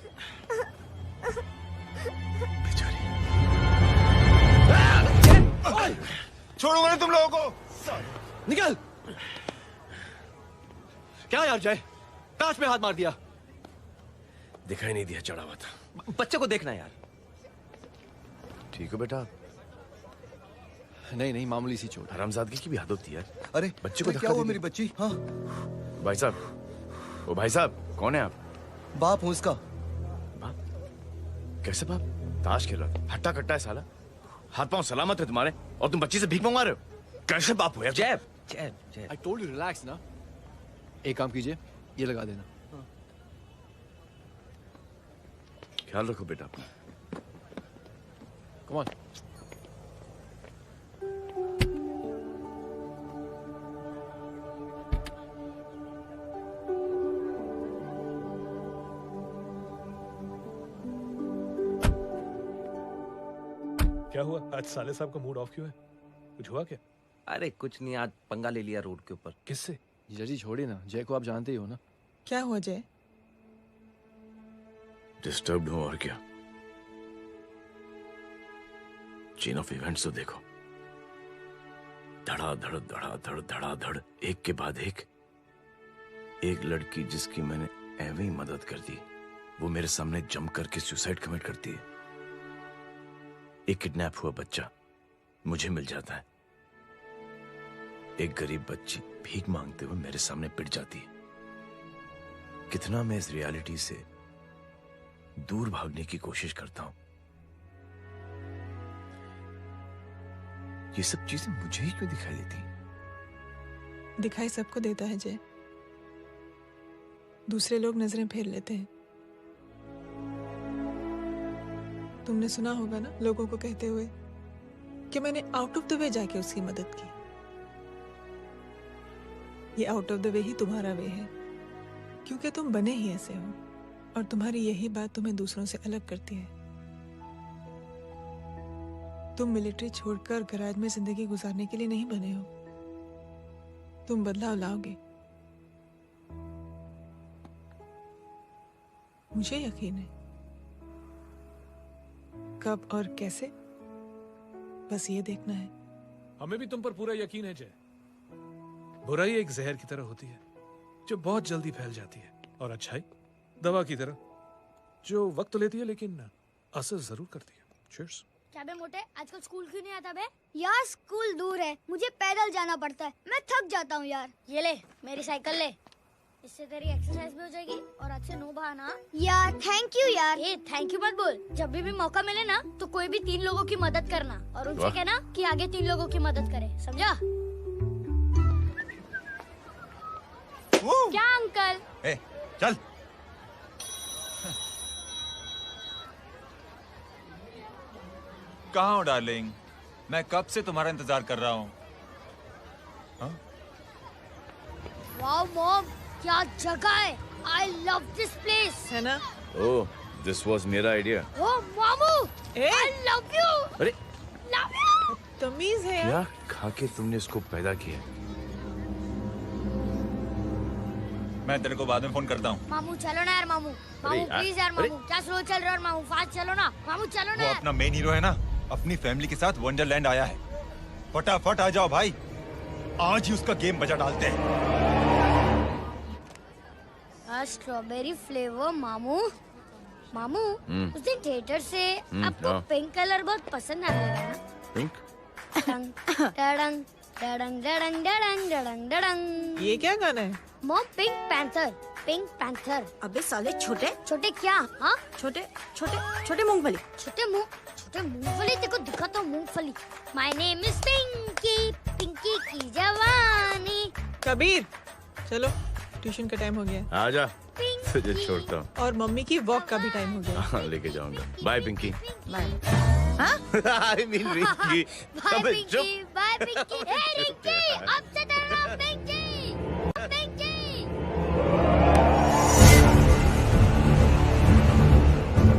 छोड़ूंगा नहीं तुम लोगों को। निकल। क्या यार जय, कांच में हाथ मार दिया। दिखाई नहीं दिया, चढ़ा हुआ था। बच्चे को देखना यार। ठीक है बेटा, नहीं नहीं, मामूली सी चोट। हरामजादगी की भी हद होती है यार। अरे बच्चे को क्या धक्का हुआ दे मेरी दिया। बच्ची? हाँ भाई साहब, ओ भाई साहब, कौन है आप? बाप हूँ इसका। बाप? कैसे बाप? ताश खेल रहा, हट्टा कट्टा है साला। हाथ पांव सलामत है तुम्हारे और तुम बच्ची से भीख मंगवा रहे हो? कैसे बाप हो यार? जैब जैब जैब। I told you relax ना। एक काम कीजिए, ये लगा देना। ख्याल रखो बेटा अपना। Come on। क्या हुआ आज साले साहब का मूड ऑफ क्यों है? कुछ हुआ क्या? अरे कुछ नहीं, आज पंगा ले लिया रोड के ऊपर। किससे? जीजा जी छोड़िए ना, जय को आप जानते ही हो ना। क्या हुआ जय? डिस्टर्ब्ड हूं और क्या। चेन ऑफ इवेंट्स तो देखो, धड़ाधड़ धड़ाधड़ धड़ाधड़, एक के बाद एक लड़की जिसकी मैंने एवं ही मदद कर दी, वो मेरे सामने जम करके सुसाइड कमिट करती है। एक किडनैप हुआ बच्चा मुझे मिल जाता है। एक गरीब बच्ची भीख मांगते हुए मेरे सामने पिट जाती है। कितना मैं इस रियलिटी से दूर भागने की कोशिश करता हूं। ये सब चीजें मुझे ही क्यों दिखाई देती? दिखाई सबको देता है जय, दूसरे लोग नजरें फेर लेते हैं। तुमने सुना होगा ना लोगों को कहते हुए कि मैंने आउट ऑफ द वे जाके उसकी मदद की। ये आउट ऑफ द वे ही तुम्हारा वे है, क्योंकि तुम बने ही ऐसे हो और तुम्हारी यही बात तुम्हें दूसरों से अलग करती है। तुम मिलिट्री छोड़कर गराज में जिंदगी गुजारने के लिए नहीं बने हो। तुम बदलाव लाओगे, मुझे यकीन है। कब और कैसे, बस ये देखना है। हमें भी तुम पर पूरा यकीन है जय। बुराई एक जहर की तरह होती है जो बहुत जल्दी फैल जाती है, और अच्छाई दवा की तरह जो वक्त लेती है लेकिन असर जरूर करती है। चीयर्स। क्या बे मोटे, आजकल स्कूल क्यों नहीं आता बे? यार स्कूल दूर है, मुझे पैदल जाना पड़ता है, मैं थक जाता हूँ यार। ये ले मेरी साइकिल ले, इससे तेरी एक्सरसाइज भी हो जाएगी और अच्छे नो बहाना। यार थैंक यू यार। ये थैंक यू मत बोल, जब भी मौका मिले ना तो कोई भी 3 लोगों की मदद करना और उनसे कहना कि आगे 3 लोगों की मदद करे, समझा? क्या अंकल? ए, चल। कहाँ हो डार्लिंग? मैं कब से तुम्हारा इंतजार कर रहा हूँ। वाओ मॉम, क्या जगह है। I love this place। है ना? ओह, दिस वाज मेरा आइडिया। ओह मामू, I love you। अरे love you। तमीज है क्या खा के तुमने इसको पैदा किया? मैं तेरे को बाद में फोन करता हूँ। मामू चलो ना यार, मामू मामू प्लीज यार, मामू क्या स्लो चल रहे हो मामू, फास्ट चलो ना मामू, चलो ना वो यार। अपना मेन हीरो है ना, अपनी फैमिली के साथ वंडरलैंड आया है। फटाफट आ जाओ भाई, आज ही उसका गेम बजा डालते हैं। स्ट्रॉबेरी फ्लेवर मामू। मामू उस दिन थिएटर से आपको हाँ। पिंक कलर बहुत पसंद आने लगा ना? पिंक? डडंग डडंग डडंग डडंग डडंग डडंग डडंग। ये क्या गाना है? Mom pink panther, pink panther. अबे साले छोटे छोटे क्या? हाँ छोटे छोटे छोटे मूंगफली। छोटे मूंगफली, देखो दिखाता हूँ मूंगफली। My name is Pinky, Pinky की जवानी। कबीर चलो, ट्यूशन का टाइम हो गया। आजा, तुझे छोड़ता हूँ। और मम्मी की वॉक का भी टाइम हो गया। हाँ, लेके जाऊंगा। Bye Pinky. Bye. I mean Rinky. Bye Pinky, bye Pinky. Hey Rinky, अब से तेरा नाम पिंकी, पिंकी।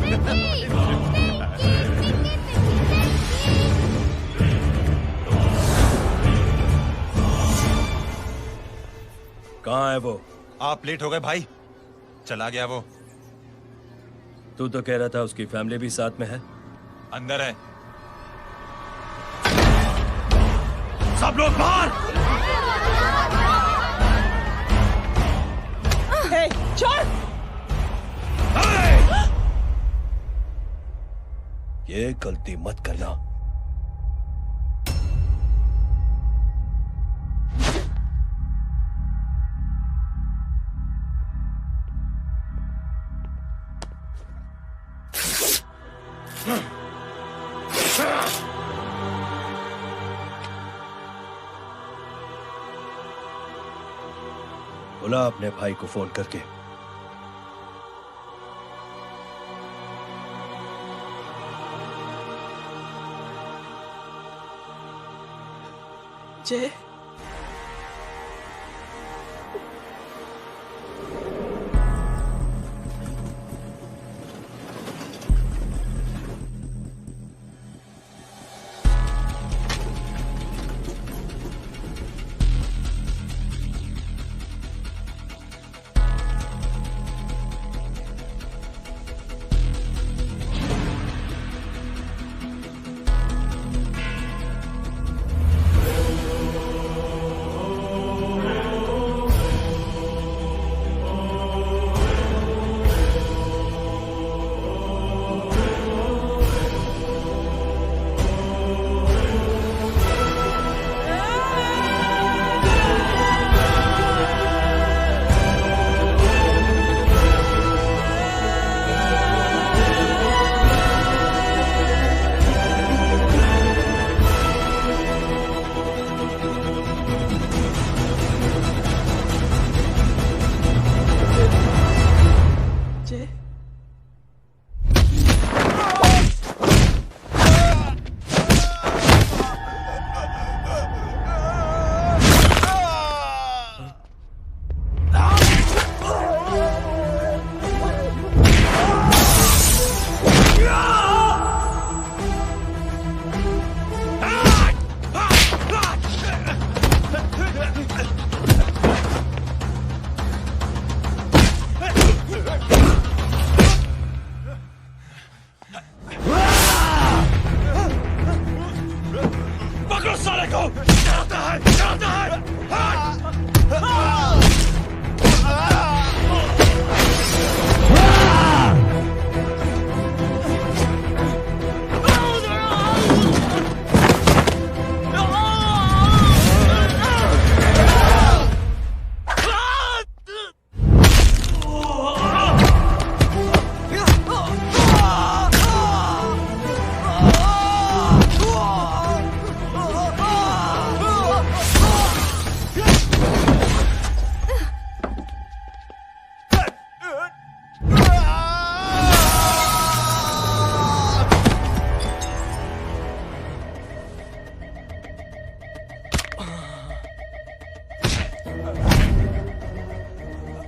पिंकी, पिंकी, पिंकी, कहाँ है वो? आप लेट हो गए भाई, चला गया वो। तू तो कह रहा था उसकी फैमिली भी साथ में है। अंदर है। सब लोग बाहर। छोड़। ये गलती मत करना। बुला अपने भाई को फोन करके। जय,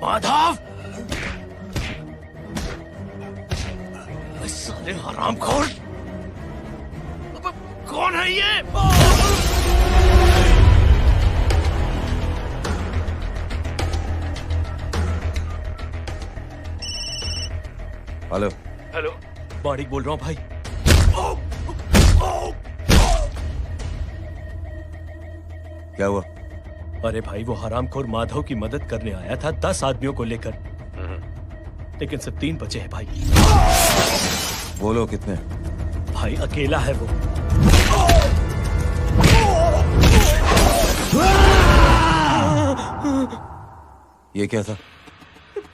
माधव, साले हरामखोर, कौन है ये? हेलो। हेलो, माणिक बोल रहा हूँ भाई। क्या हुआ? अरे भाई, वो हरामखोर माधव की मदद करने आया था 10 आदमियों को लेकर, लेकिन सिर्फ 3 बचे हैं भाई। बोलो कितने? भाई अकेला है वो। ये क्या था?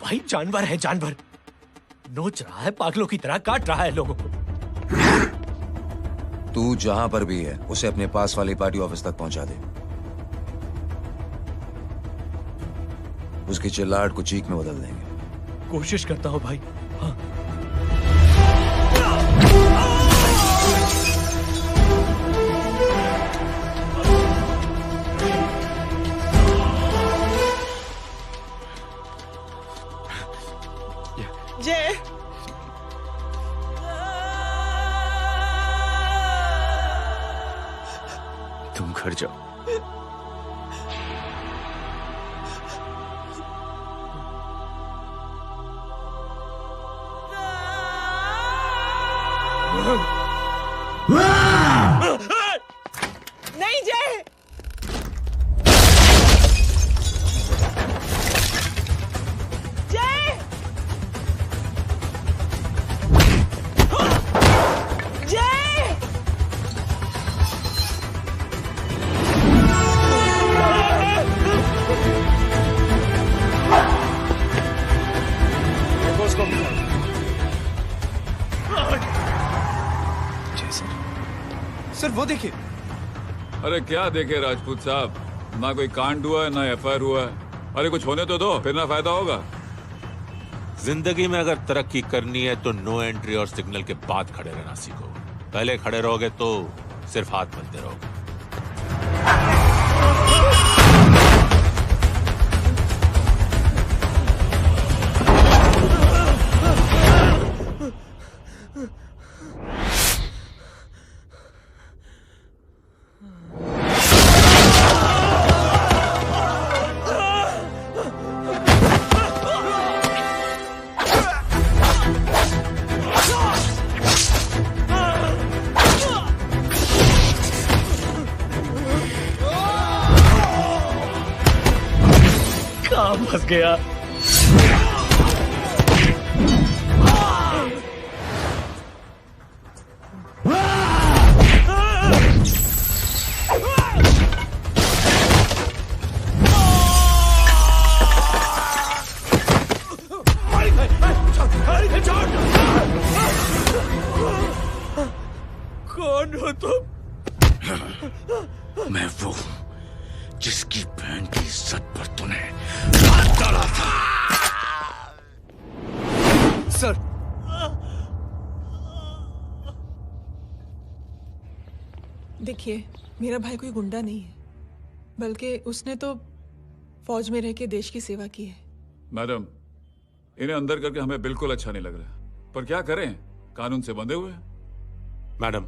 भाई जानवर है, जानवर। नोच रहा है, पागलों की तरह काट रहा है लोगों को। तू जहां पर भी है उसे अपने पास वाली पार्टी ऑफिस तक पहुंचा दे। उसकी चिल्लाहट को चीख में बदल देंगे। कोशिश करता हूं भाई। हाँ। जय, तुम घर जाओ। नहीं जय, जय, जय, सर वो देखिए। अरे क्या देखे राजपूत साहब, ना कोई कांड हुआ है ना एफआईआर हुआ है। अरे कुछ होने तो दो, फिर ना फायदा होगा। जिंदगी में अगर तरक्की करनी है तो नो एंट्री और सिग्नल के बाद खड़े रहना सीखो। पहले खड़े रहोगे तो सिर्फ हाथ मलते रहोगे। फंस गया। कौन हो तुम? मैं वो जिसकी बहन की इज्जत पर तूने हाथ डाला था। सर देखिए, मेरा भाई कोई गुंडा नहीं है, बल्कि उसने तो फौज में रह के देश की सेवा की है। मैडम, इन्हें अंदर करके हमें बिल्कुल अच्छा नहीं लग रहा, पर क्या करें, कानून से बंधे हुए हैं। मैडम,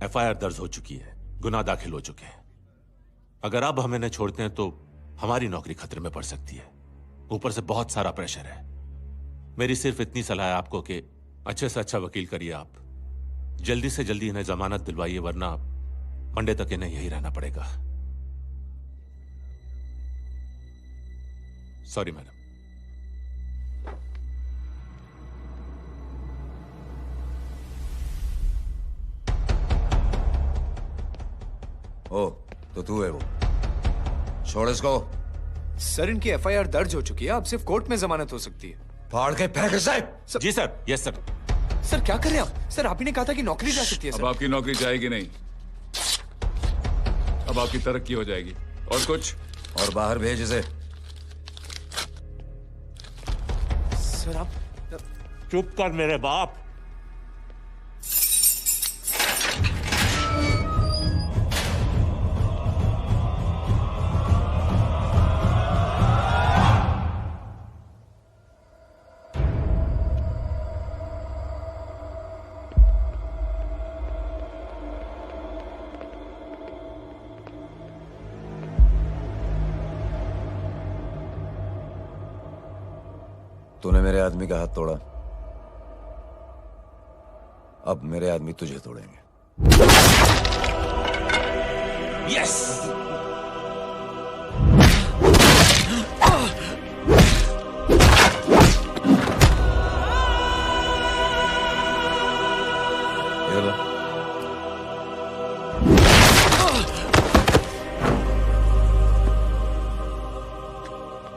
एफआईआर दर्ज हो चुकी है, गुनाह दाखिल हो चुके हैं। अगर अब हम इन्हें छोड़ते हैं तो हमारी नौकरी खतरे में पड़ सकती है। ऊपर से बहुत सारा प्रेशर है। मेरी सिर्फ इतनी सलाह है आपको कि अच्छे से अच्छा वकील करिए आप। जल्दी से जल्दी इन्हें जमानत दिलवाइए, वरना मंडे तक इन्हें यही रहना पड़ेगा। Sorry madam. ओ, तो तू है वो। छोड़ इसको। सर इनकी एफआईआर दर्ज हो चुकी है, अब सिर्फ कोर्ट में जमानत हो सकती है। फाड़ के फेंक साहब। जी सर। Yes sir. सर क्या कर रहे हैं आप? सर आप ही ने कहा था कि नौकरी जा सकती है। अब आपकी नौकरी जाएगी नहीं, अब आपकी तरक्की हो जाएगी। और कुछ? और बाहर भेज इसे। सर आप चुप कर मेरे बाप। तूने मेरे आदमी का हाथ तोड़ा, अब मेरे आदमी तुझे तोड़ेंगे। यस। ये लो।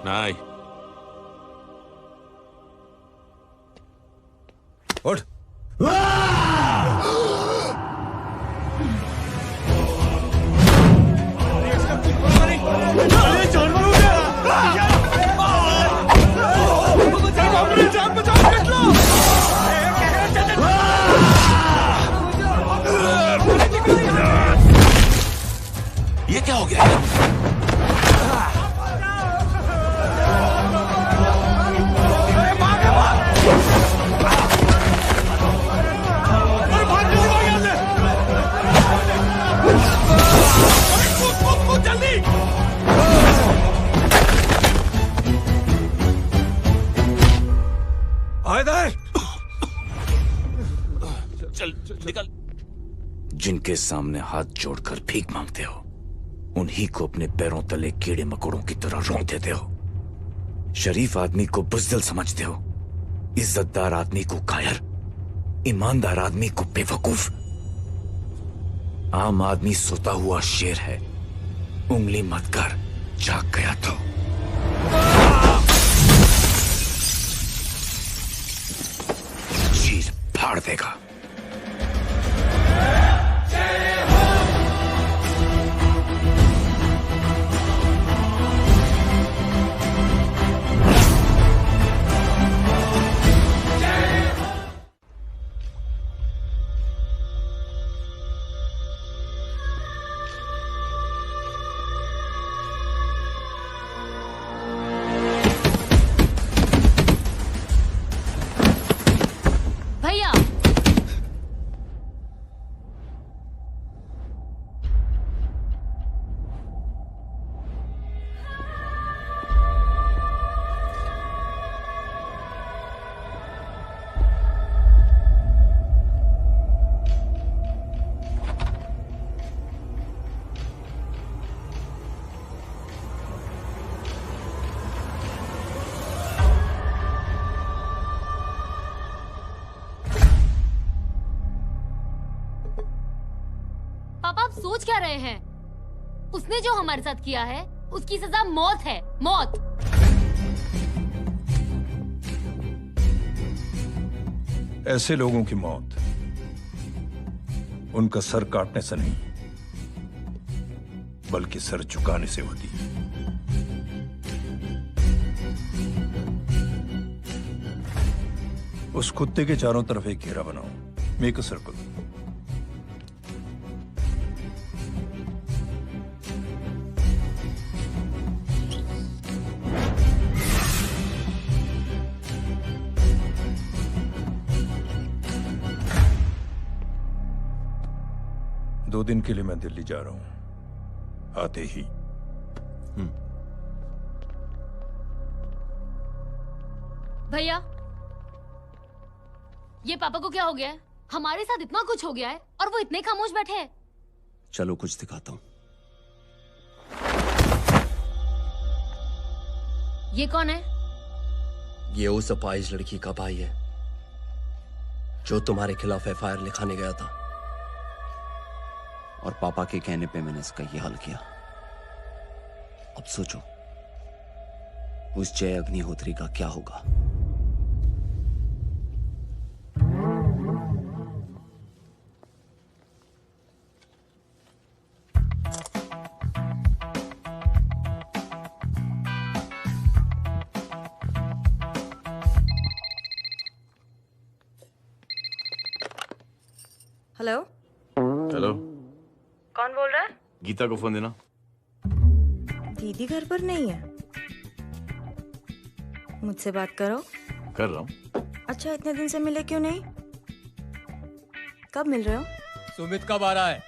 नहीं। उठ। ये क्या हो गया? चल निकल। जिनके सामने हाथ जोड़कर भीख मांगते हो, उन्हीं को अपने पैरों तले कीड़े मकोड़ों की तरह रौंद देते हो। शरीफ आदमी को बुज़दिल समझते हो, इज्जतदार आदमी को कायर, ईमानदार आदमी को बेवकूफ। आम आदमी सोता हुआ शेर है, उंगली मत कर, जाग गया तो। चीर फाड़ देगा। सोच क्या रहे हैं? उसने जो हमारे साथ किया है उसकी सजा मौत है, मौत। ऐसे लोगों की मौत उनका सर काटने से नहीं बल्कि सर झुकाने से होती है। उस कुत्ते के चारों तरफ एक घेरा बनाओ, मेक अ सर्कल। दो दिन के लिए मैं दिल्ली जा रहा हूं, आते ही। भैया, ये पापा को क्या हो गया है? हमारे साथ इतना कुछ हो गया है और वो इतने खामोश बैठे हैं। चलो कुछ दिखाता हूं। ये कौन है? ये उस अपाहिज लड़की का भाई है जो तुम्हारे खिलाफ एफआईआर लिखाने गया था। और पापा के कहने पे मैंने इसका ये हाल किया। अब सोचो उस जय अग्निहोत्री का क्या होगा। हेलो। हेलो, कौन बोल रहा है? गीता को फोन देना। दीदी घर पर नहीं है। मुझसे बात करो। कर रहा हूँ। अच्छा, इतने दिन से मिले क्यों नहीं? कब मिल रहे हो? सुमित कब आ रहा है?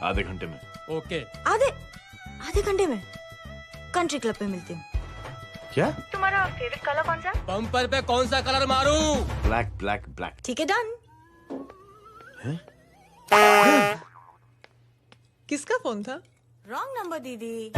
आधे घंटे में। ओके। आधे घंटे में कंट्री क्लब पे मिलती हूँ। क्या? तुम्हारा फेवरेट कलर कौन सा? बम्पर पे कौन सा कलर मारूं? Black black black. ठीक है, डन। किसका फोन था? रॉन्ग नंबर दीदी।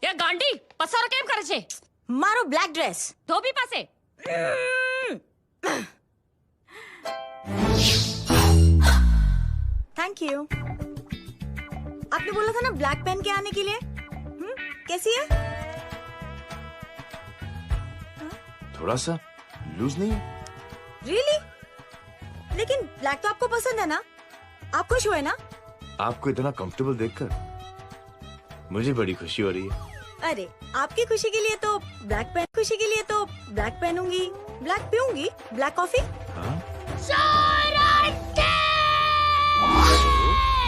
ये गांडी पसारो केम करे छे? मारो ब्लैक ड्रेस धोबी पासे। Thank you. आपने बोला था ना ब्लैक पेन के आने के लिए। कैसी है? थोड़ा सा लूज नहीं है? रियली? लेकिन ब्लैक तो आपको पसंद है ना? आप खुश हुए ना? आपको इतना कंफर्टेबल देखकर मुझे बड़ी खुशी हो रही है। अरे, आपकी खुशी के लिए तो ब्लैक पेन, खुशी के लिए तो ब्लैक पहनूंगी, ब्लैक पीऊंगी, ब्लैक कॉफी।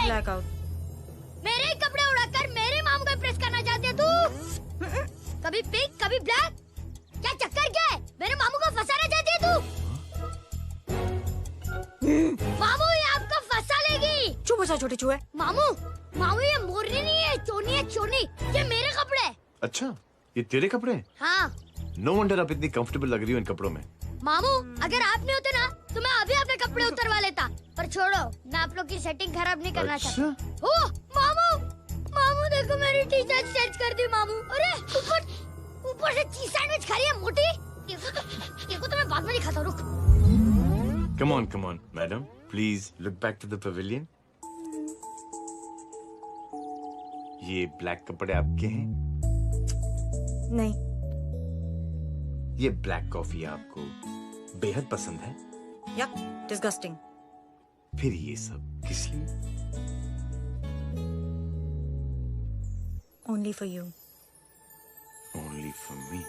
Black out. मेरे ही कपड़े उड़ाकर मेरे मामू को प्रेस करना चाहती है तू? कभी पिंक कभी ब्लैक, क्या चक्कर क्या है? मेरे मामू को फंसाना चाहती है तू? मामू ये आपको फंसा लेगी। चुप हो जा छोटे चूहे। मामू मामू ये मोरनी नहीं है, चोनी है चोनी। ये मेरे कपड़े हैं। अच्छा, ये तेरे कपड़े हैं? हाँ। नो वंडर आप इतनी कंफर्टेबल लग रही हो इन कपड़ों में। मामू अगर आप नहीं होते ना तो मैं अभी अपने कपड़े उतरवा लेता। पर छोड़ो, मैं आप लोग की सेटिंग खराब नहीं करना चाहता। ओह मामू, मामू देखो मेरी टी शर्ट चेंज कर दी मामू। अरे ऊपर से चीज सैंडविच खा रही है मोटी। ये को तो मैं बाद में दिखाता हूँ, रुक। Come on, madam. Please look back to the pavilion. ये ब्लैक कपड़े आपके हैं? नहीं। ये ब्लैक कॉफी आपको बेहद पसंद है? या डिस्गस्टिंग। फिर ये सब किस लिए? Only for you. Only for me.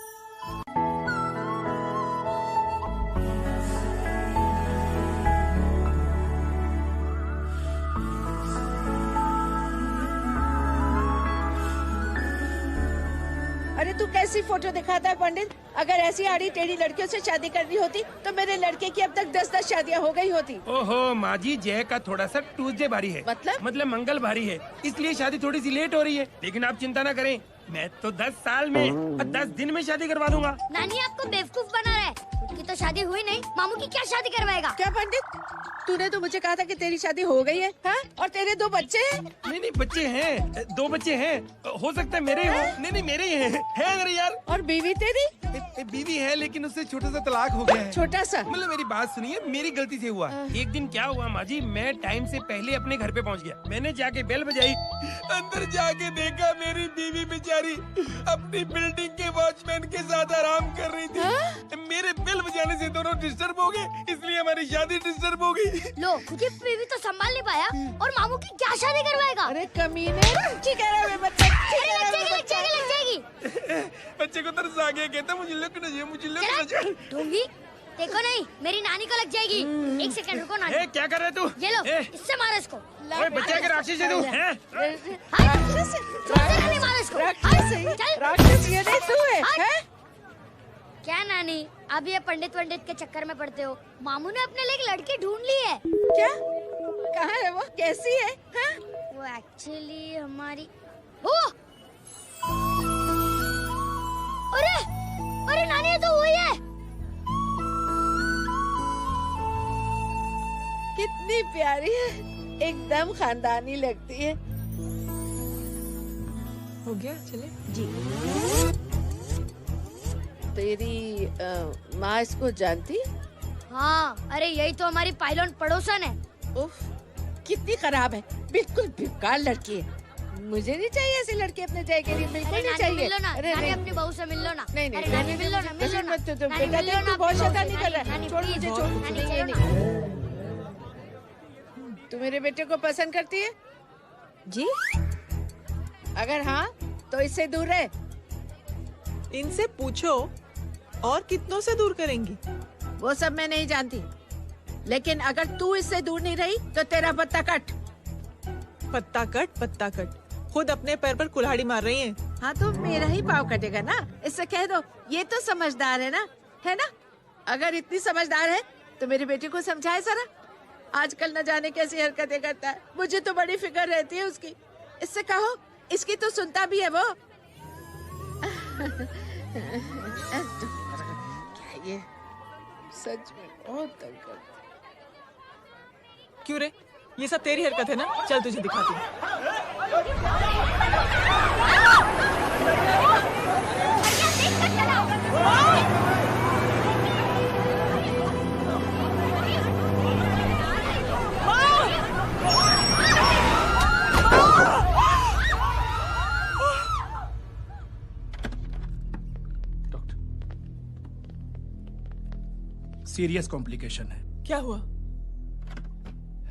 अरे तू कैसी फोटो दिखाता है पंडित? अगर ऐसी आड़ी टेढ़ी लड़कियों से शादी करनी होती तो मेरे लड़के की अब तक 10-10 शादियां हो गई होती। ओहो माँ जी, जय का थोड़ा सा ट्यूसडे भारी है। मतलब मंगल भारी है, इसलिए शादी थोड़ी सी लेट हो रही है। लेकिन आप चिंता ना करें, मैं तो 10 साल में और 10 दिन में शादी करवा दूंगा। नानी आपको बेवकूफ बना रहा है। खुद की तो शादी हुई नहीं, मामू की क्या शादी करवाएगा? क्या पंडित, तूने तो मुझे कहा था कि तेरी शादी हो गई है, हाँ? और तेरे 2 बच्चे हैं? नहीं बच्चे हैं, 2 बच्चे हैं। हो सकता है मेरे ही हो। नहीं मेरे ही हैं। है अगर यार। और बीवी तेरी? बीवी है लेकिन उससे छोटा सा तलाक हो गया है। छोटा सा? मतलब मेरी बात सुनिए, मेरी गलती से हुआ। एक दिन क्या हुआ माँ जी, मैं टाइम से पहले अपने घर पे पहुँच गया। मैंने जाके बेल बजाई, अंदर जाके देखा मेरी बीवी बेचारी अपनी बिल्डिंग के वॉचमैन के साथ आराम कर रही थी। मेरे बेल बजाने से दोनों डिस्टर्ब हो गए, इसलिए हमारी शादी डिस्टर्ब हो गई। लो, मुझे बीवी तो संभाल नहीं पाया और मामू की क्या शादी करवाएगा? अरे कमीने, ठीक है रे बच्चे, लग जाएगी। बच्चे को तरस आ गया, कहता मुझे लगना चाहिए, मुझे लगना चाहिए। दूंगी, देखो नहीं, मेरी नानी को लग जाएगी। 1 सेकंड रुको नानी। क्या कर रहे तू? ये लो, इससे मारो इसको। ओए बच्चे के राक्षस है तू, हैं? मारो इसको। राक्षस ये नहीं तू है? क्या नानी, अब ये पंडित के चक्कर में पड़ते हो? मामू ने अपने लिए एक लड़की ढूंढ ली है। क्या? कहाँ है वो? कैसी है? हाँ? वो एक्चुअली हमारी अरे नानी, ये तो वही है। कितनी प्यारी है, एकदम खानदानी लगती है। हो गया, चले जी। तेरी माँ इसको जानती? हाँ, अरे यही तो हमारी पायलट पड़ोसन है। उफ, कितनी खराब है, बिल्कुल बेकार लड़की है। मुझे नहीं चाहिए ऐसी लड़की अपने जय के लिए, बिल्कुल नहीं चाहिए। मिल लो ना, अरे नानी अपनी बहू से मिल लो ना। नहीं अरे नानी मिल लो ना, मिल लो ना। मत तो बेटा देख, तू बहुत शैतानी कर रहा है। छोड़ मुझे, छोड़। नहीं नहीं, तू मेरे बेटे को पसंद करती है? जी। अगर हाँ तो इससे दूर रहे। इनसे पूछो और कितनों से दूर करेंगी? वो सब मैं नहीं जानती, लेकिन अगर तू इससे दूर नहीं रही तो तेरा पत्ता कट। पत्ता कट, खुद अपने पैर पर कुल्हाड़ी मार रही हैं। हाँ तो मेरा ही पाँव कटेगा ना, इससे कह दो। ये तो समझदार है ना? अगर इतनी समझदार है तो मेरे बेटे को समझाए जरा। आजकल न जाने कैसी हरकतें करता है, मुझे तो बड़ी फिक्र रहती है उसकी। इससे कहो, इसकी तो सुनता भी है वो। क्या ये सच में बहुत तंग करता। क्यों रे, ये सब तेरी हरकत है ना? चल तुझे दिखाती हूँ। सीरियस कॉम्प्लिकेशन है। क्या हुआ?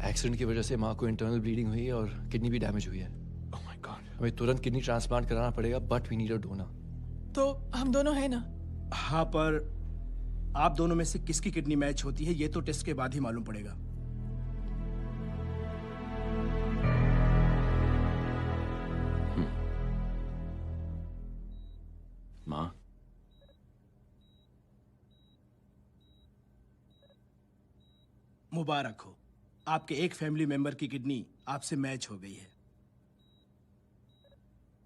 एक्सीडेंट की वजह से माँ को इंटरनल ब्लीडिंग हुई है और किडनी भी डैमेज हुई है। Oh my God. हमें तुरंत किडनी ट्रांसप्लांट कराना पड़ेगा, but we need a donor. तो हम दोनों हैं ना? हाँ, पर आप दोनों में से किसकी किडनी मैच होती है ये तो टेस्ट के बाद ही मालूम पड़ेगा। माँ, मुबारक हो, आपके एक फैमिली मेंबर की किडनी आपसे मैच हो गई है।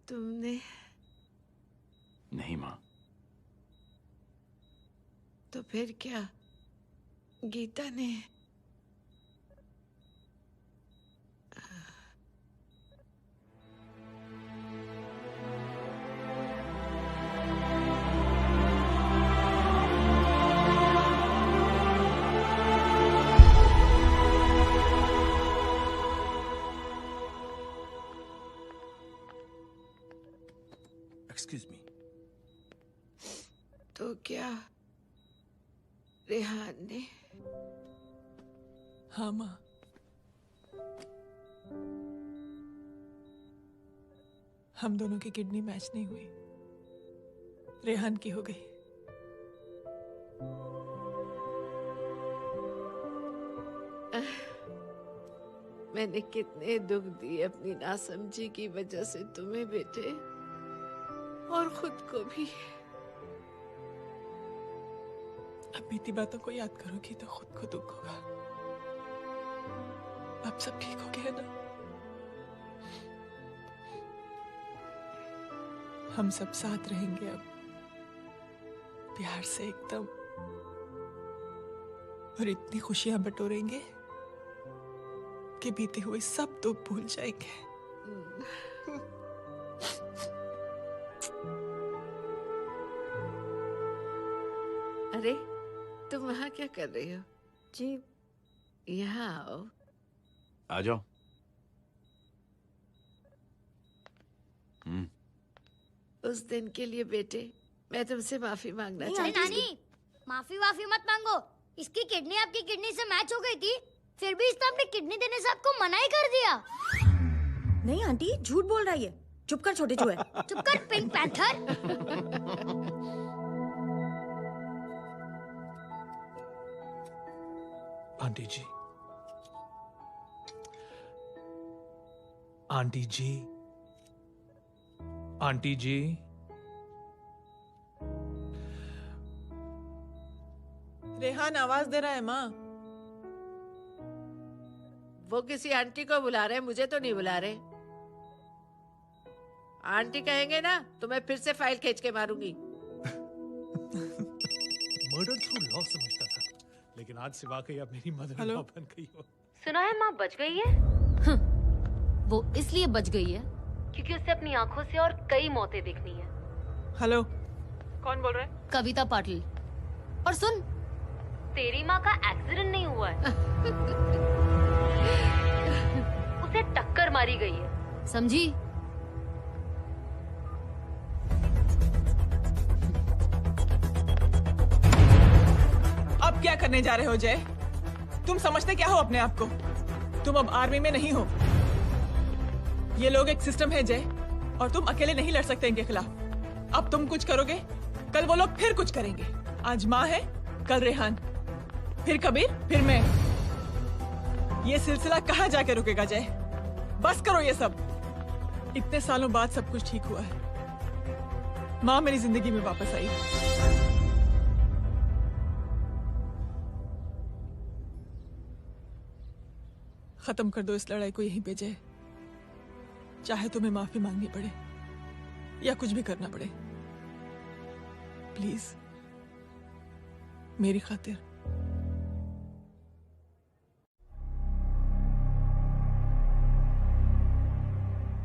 तुमने? नहीं माँ। तो फिर क्या? गीता ने? Excuse me. तो क्या रेहान ने? हाँ माँ, हम दोनों की किडनी मैच नहीं हुई, रेहान की हो गई। मैंने कितने दुख दिए अपनी नासमझी की वजह से तुम्हें बेटे, और खुद को भी। अब बीती बातों को याद करोगी तो खुद को दुख होगा। अब सब ठीक हो गया ना? हम सब साथ रहेंगे अब, प्यार से एकदम और इतनी खुशियां बटोरेंगे कि बीते हुए सब दुख भूल जाएंगे। अरे तुम वहाँ क्या कर रही हो? जी यहाँ आओ। आ जाओ। उस दिन के लिए बेटे मैं तुमसे माफी मांगना चाहती हूँ। नानी माफी वाफी मत मांगो। इसकी किडनी आपकी किडनी से मैच हो गई थी, फिर भी इसने अपनी किडनी देने से आपको मना ही कर दिया। नहीं आंटी, झूठ बोल रही है। चुप कर छोटे चूहे। चुप कर पिंक पैंथर। आंटी जी, आंटी जी, आंटी जी, रेहान आवाज दे रहा है माँ। वो किसी आंटी को बुला रहे हैं, मुझे तो नहीं बुला रहे। आंटी कहेंगे ना तो मैं फिर से फाइल खींच के मारूंगी। मर्डर थ्रू लॉ समझता था, लेकिन आज से वाकई अब मेरी मदर इन लॉ बन गई हो। सुना है माँ बच गई है। वो इसलिए बच गई है क्योंकि उसे अपनी आंखों से और कई मौतें देखनी है। हेलो, कौन बोल रहा है? कविता पाटिल। और सुन, तेरी माँ का एक्सीडेंट नहीं हुआ है, उसे टक्कर मारी गई है, समझी? अब क्या करने जा रहे हो जय? तुम समझते क्या हो अपने आप को? तुम अब आर्मी में नहीं हो। ये लोग एक सिस्टम है जय, और तुम अकेले नहीं लड़ सकते इनके खिलाफ। अब तुम कुछ करोगे, कल वो लोग फिर कुछ करेंगे। आज माँ है, कल रेहान, फिर कबीर, फिर मैं। ये सिलसिला कहाँ जाके रुकेगा जय? बस करो ये सब। इतने सालों बाद सब कुछ ठीक हुआ है। माँ मेरी जिंदगी में वापस आई। खत्म कर दो इस लड़ाई को यहीं पे जय। चाहे तुम्हें माफी मांगनी पड़े या कुछ भी करना पड़े, प्लीज मेरी खातिर।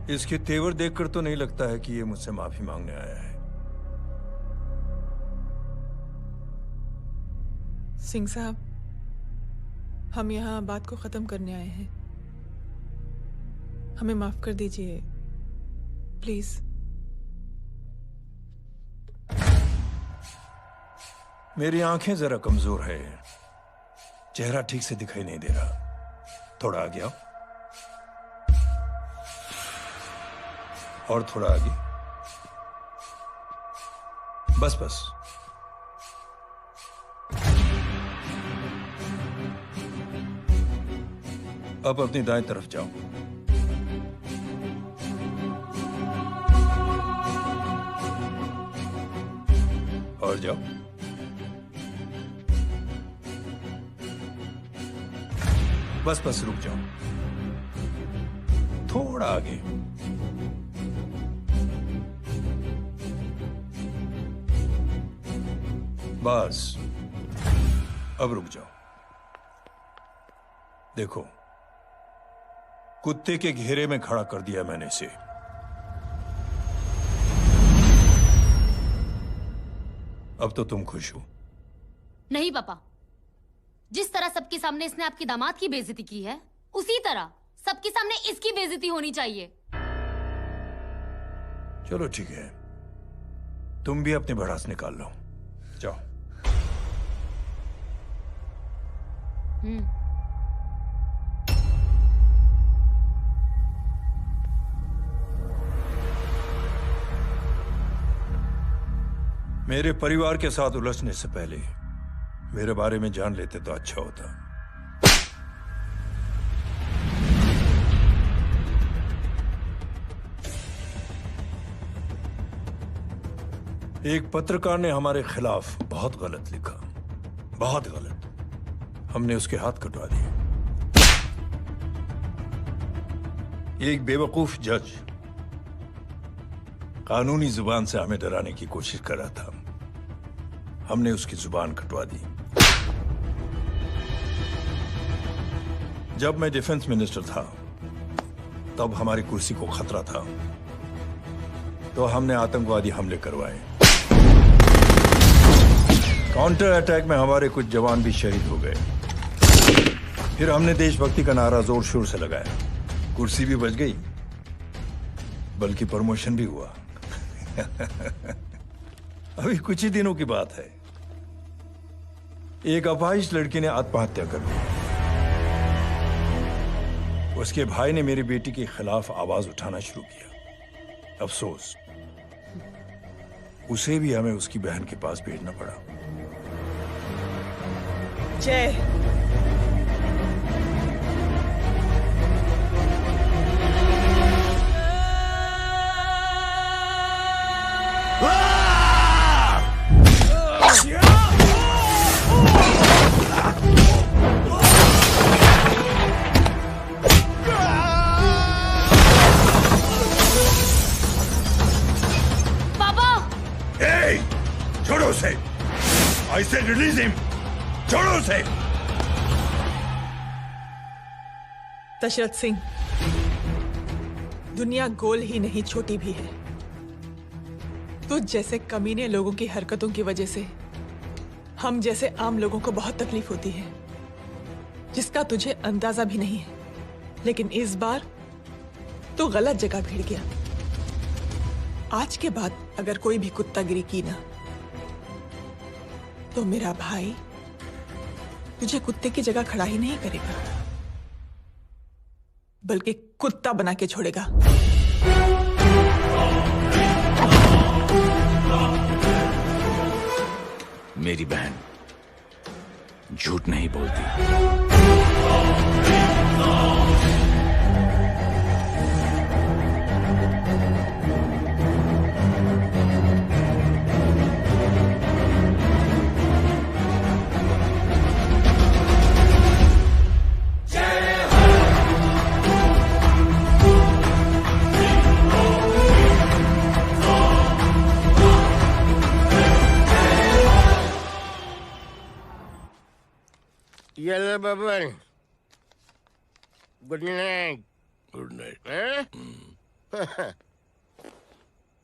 इसके तेवर देखकर तो नहीं लगता है कि ये मुझसे माफी मांगने आया है। सिंह साहब, हम यहाँ बात को खत्म करने आए हैं। हमें माफ कर दीजिए प्लीज। मेरी आंखें जरा कमजोर है, चेहरा ठीक से दिखाई नहीं दे रहा। थोड़ा आगे आओ, और थोड़ा आगे, बस बस। अब अपनी दाएं तरफ जाओ। और जाओ। बस बस रुक जाओ, थोड़ा आगे। बस अब रुक जाओ। देखो, कुत्ते के घेरे में खड़ा कर दिया मैंने इसे। अब तो तुम खुश हो? नहीं पापा, जिस तरह सबके सामने इसने आपकी दामाद की बेइज्जती की है, उसी तरह सबके सामने इसकी बेइज्जती होनी चाहिए। चलो ठीक है, तुम भी अपनी भड़ास निकाल लो, जाओ। मेरे परिवार के साथ उलझने से पहले मेरे बारे में जान लेते तो अच्छा होता। एक पत्रकार ने हमारे खिलाफ बहुत गलत लिखा, बहुत गलत। हमने उसके हाथ कटवा दिए। एक बेवकूफ जज कानूनी जुबान से हमें डराने की कोशिश कर रहा था, हमने उसकी जुबान कटवा दी। जब मैं डिफेंस मिनिस्टर था तब हमारी कुर्सी को खतरा था, तो हमने आतंकवादी हमले करवाए। काउंटर अटैक में हमारे कुछ जवान भी शहीद हो गए। फिर हमने देशभक्ति का नारा जोर शोर से लगाया। कुर्सी भी बच गई, बल्कि प्रमोशन भी हुआ। अभी कुछ ही दिनों की बात है, एक अपाहिज लड़की ने आत्महत्या कर ली। उसके भाई ने मेरी बेटी के खिलाफ आवाज उठाना शुरू किया। अफसोस, उसे भी हमें उसकी बहन के पास भेजना पड़ा। जय, छोड़ो उसे! I said release him! छोड़ो उसे! दशरथ सिंह, दुनिया गोल ही नहीं छोटी भी है। तुझ जैसे कमीने लोगों की हरकतों की वजह से हम जैसे आम लोगों को बहुत तकलीफ होती है, जिसका तुझे अंदाजा भी नहीं है। लेकिन इस बार तू गलत जगह भिड़ गया। आज के बाद अगर कोई भी कुत्तागिरी की ना, तो मेरा भाई तुझे कुत्ते की जगह खड़ा ही नहीं करेगा, बल्कि कुत्ता बना के छोड़ेगा। मेरी बहन झूठ नहीं बोलती। ये लो Baban, good night. Good night.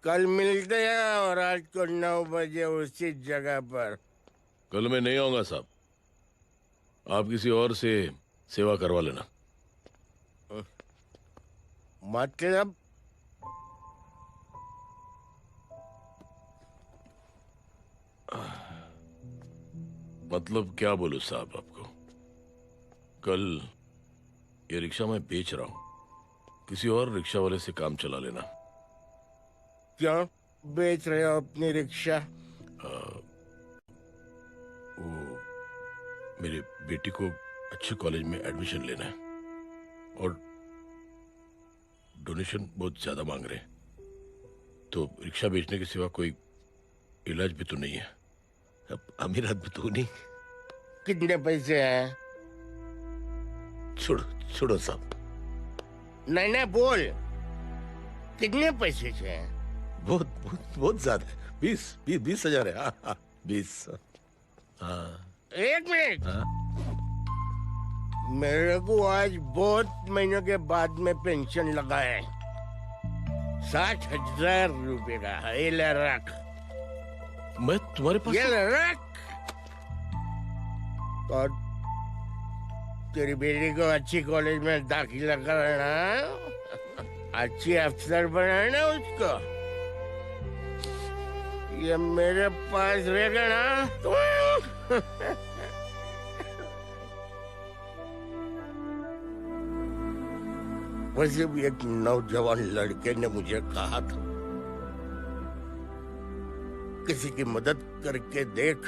कल मिलते हैं और रात को 9 बजे उसी जगह पर। कल मैं नहीं आऊंगा साहब, आप किसी और से सेवा करवा लेना। मतलब? मतलब क्या बोलूं साहब आपको। कल ये रिक्शा मैं बेच रहा हूं, किसी और रिक्शा वाले से काम चला लेना। क्यों बेच रहे हो अपनी रिक्शा? वो मेरे बेटी को अच्छे कॉलेज में एडमिशन लेना है और डोनेशन बहुत ज्यादा मांग रहे हैं, तो रिक्शा बेचने के सिवा कोई इलाज भी तो नहीं है। अब अमीर आदमी तो नहीं। कितने पैसे हैं? छोड़ो छोड़ो साहब। नहीं बोल, कितने पैसे हैं? बहुत बहुत बहुत ज्यादा है। 20,000 है। हाँ 20। हाँ 1 मिनट। मेरे को आज बहुत महीनों के बाद में पेंशन लगा है, 60,000 रुपए का। ये ले रख। मैं तुम्हारे पास? ये ले रख। और तेरी बेटी को अच्छी कॉलेज में दाखिला कराना, अच्छी अफसर बनाना उसको। ये मेरे पास रहेगा ना तो वैसे भी एक नौजवान लड़के ने मुझे कहा था, किसी की मदद करके देख,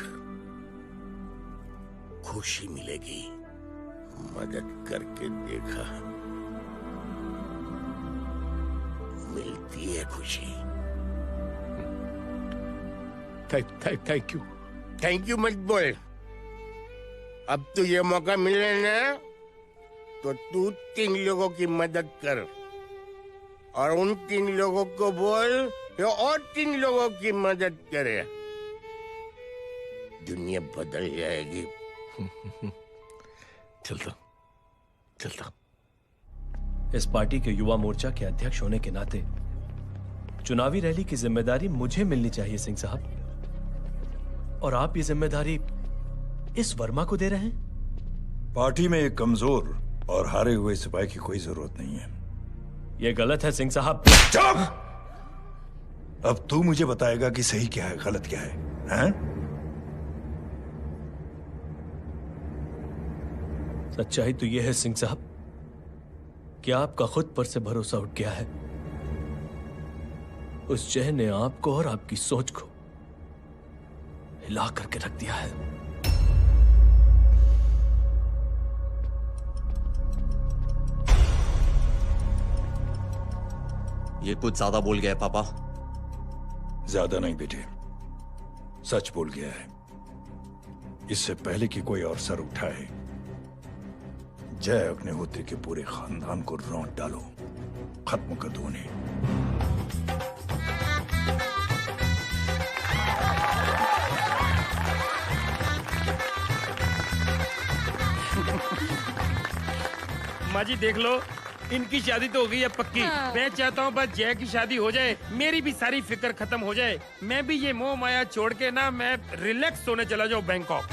खुशी मिलेगी। मदद करके देखा, मिलती है खुशी। Thank you. थैंक यू मत बोल। अब तो ये मौका मिले ना, तो तू 3 लोगों की मदद कर और उन 3 लोगों को बोल कि और 3 लोगों की मदद करे। दुनिया बदल जाएगी। चलता। इस पार्टी के युवा मोर्चा के अध्यक्ष होने के नाते चुनावी रैली की जिम्मेदारी मुझे मिलनी चाहिए सिंह साहब, और आप ये जिम्मेदारी इस वर्मा को दे रहे हैं। पार्टी में एक कमजोर और हारे हुए सिपाही की कोई जरूरत नहीं है। ये गलत है सिंह साहब। चुप! अब तू मुझे बताएगा कि सही क्या है, गलत क्या है, हैं? सच्चाई तो यह है सिंह साहब कि आपका खुद पर से भरोसा उठ गया है। उस जय ने आपको और आपकी सोच को हिला करके रख दिया है। ये कुछ ज्यादा बोल गया है पापा। ज्यादा नहीं बेटे, सच बोल गया है। इससे पहले कि कोई और सर उठाए, जय अग्निहोत्री के पूरे खानदान को रौंद डालो, खत्म कर दो उन्हें। माँ जी देख लो, इनकी शादी तो हो गई है पक्की। हाँ। मैं चाहता हूँ बस जय की शादी हो जाए, मेरी भी सारी फिक्र खत्म हो जाए। मैं भी ये मोह माया छोड़ के ना मैं रिलैक्स होने चला जाऊँ बैंकॉक।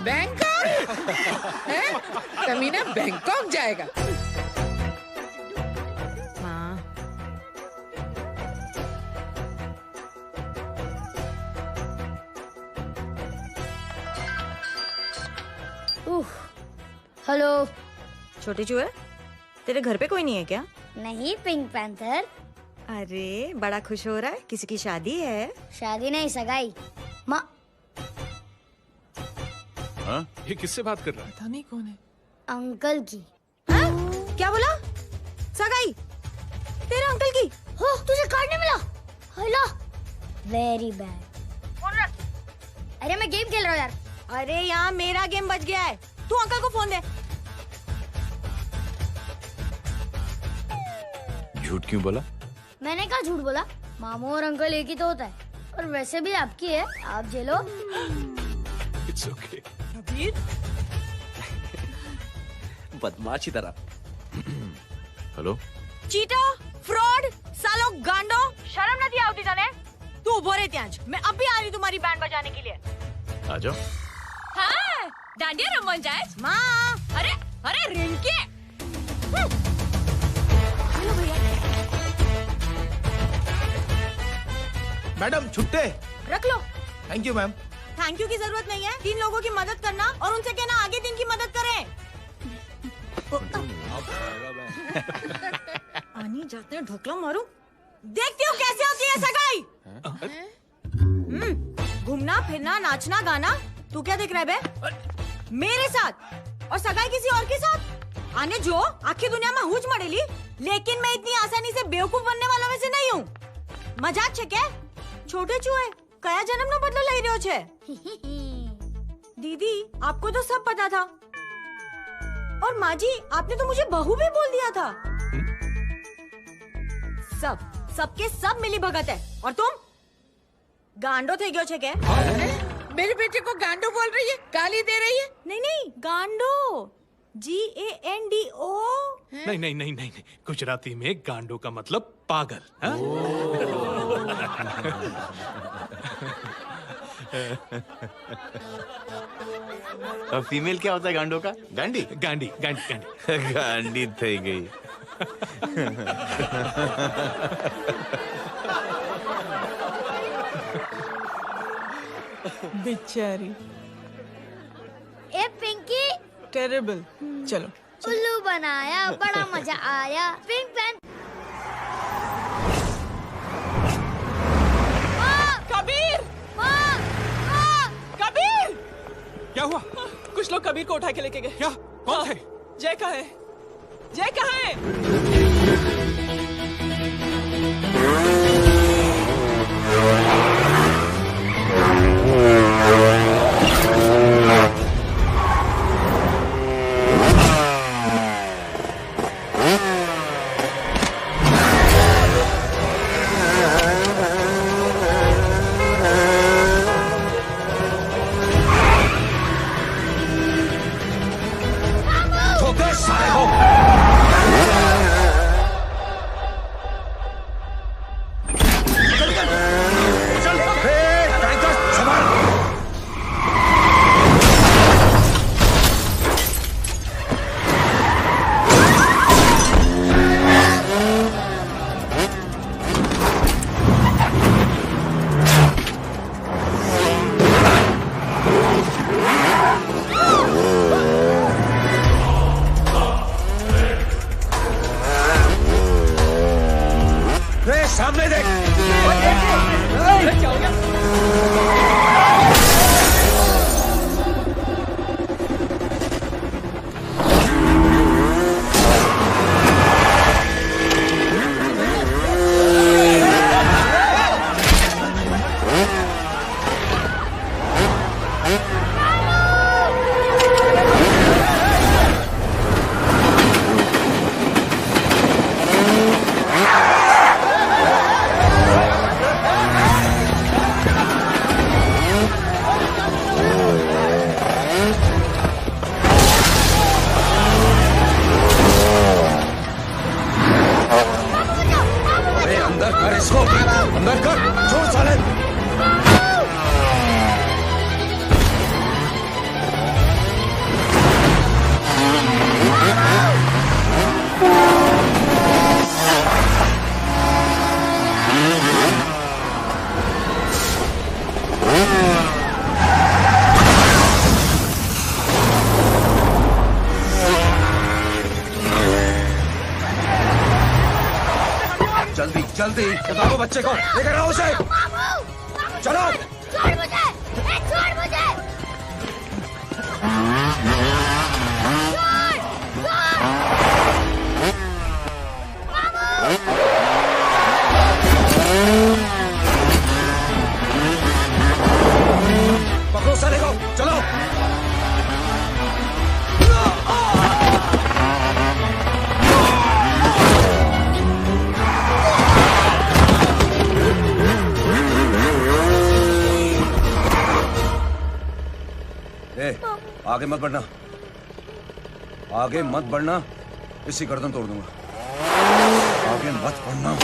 बैंकॉक? हैं? कमीना बैंकॉक जाएगा? माँ, हेलो। छोटे चूहे, तेरे घर पे कोई नहीं है क्या? नहीं, पिंक पैंथर। अरे बड़ा खुश हो रहा है, किसी की शादी है? शादी नहीं, सगाई। माँ, हाँ? ये किससे बात कर रहा है? पता नहीं कौन है। अंकल की। क्या बोला? सगाई? तेरे अंकल की? हो, तुझे कार्ड नहीं मिला? Hello, very bad. फोन रख। अरे मैं गेम खेल रहा हूँ यार। अरे यहाँ मेरा गेम बच गया है, तू अंकल को फोन दे। झूठ क्यों बोला? मैंने कहा झूठ बोला? मामू और अंकल एक ही तो होता है, और वैसे भी आपकी है, आप झेलो। It's okay. कबीर, बदमाश की तरह। हेलो, चीटा, फ्रॉड, सालो गांडो, शर्म नहीं आती तने? तू उभो रे त्याज, मैं अभी आ रही तुम्हारी बैंड बजाने के लिए। आ जाओ। हाँ, डांडिया रमन जाए। माँ, अरे अरे रिंकी। मैडम छुट्टे। रख लो। Thank you ma'am. Thank you की जरूरत नहीं है, 3 लोगों की मदद करना और उनसे कहना आगे दिन की मदद करें। आनी जाते हैं, ढोकला मारूं। देखती हो कैसे होती है सगाई? घूमना फिरना नाचना गाना, तू क्या देख रहा है बे? मेरे साथ और सगाई किसी और के साथ? आने जो आखिर दुनिया में हुज मड़ेली, लेकिन मैं इतनी आसानी से बेवकूफ बनने वाला में से नहीं हूँ। मजाक छे क्या? छोटे चूहे कया जन्म नो बदलो लई रह्यो छे? दीदी, आपको तो सब पता था। और माँ जी, आपने तो मुझे बहू भी बोल दिया था। सबके सब मिली भगत है, और तुम गांडो थे गयो छे क्या? मेरे बेटे को गांडो बोल रही है, गाली दे रही है। नहीं नहीं, गांडो, GANDO। नहीं नहीं नहीं नहीं, गुजराती में गांडो का मतलब पागल। हाँ? और फीमेल क्या होता है गांडो का? गांडी। गांडी गांडी गांडी गांडी थई गई। बेचारी। ए पिंकी, टेरेबल। चलो उल्लू बनाया, बड़ा मजा आया। Pink panther. कबीर! कबीर! क्या हुआ? कुछ लोग कबीर को उठा के लेके गए। क्या? कौन थे? जय कहाँ है? जय कहाँ है? दे साले को। सामने देख। क्या हो गया? जल्दी बताओ बच्चे को, लेकर आओ उसे। चलो छोड़ मुझे, छोड़ मुझे। पकड़ो साले को, चलो। आगे मत बढ़ना, आगे मत बढ़ना, इसी गर्दन तोड़ दूंगा। आगे मत बढ़ना।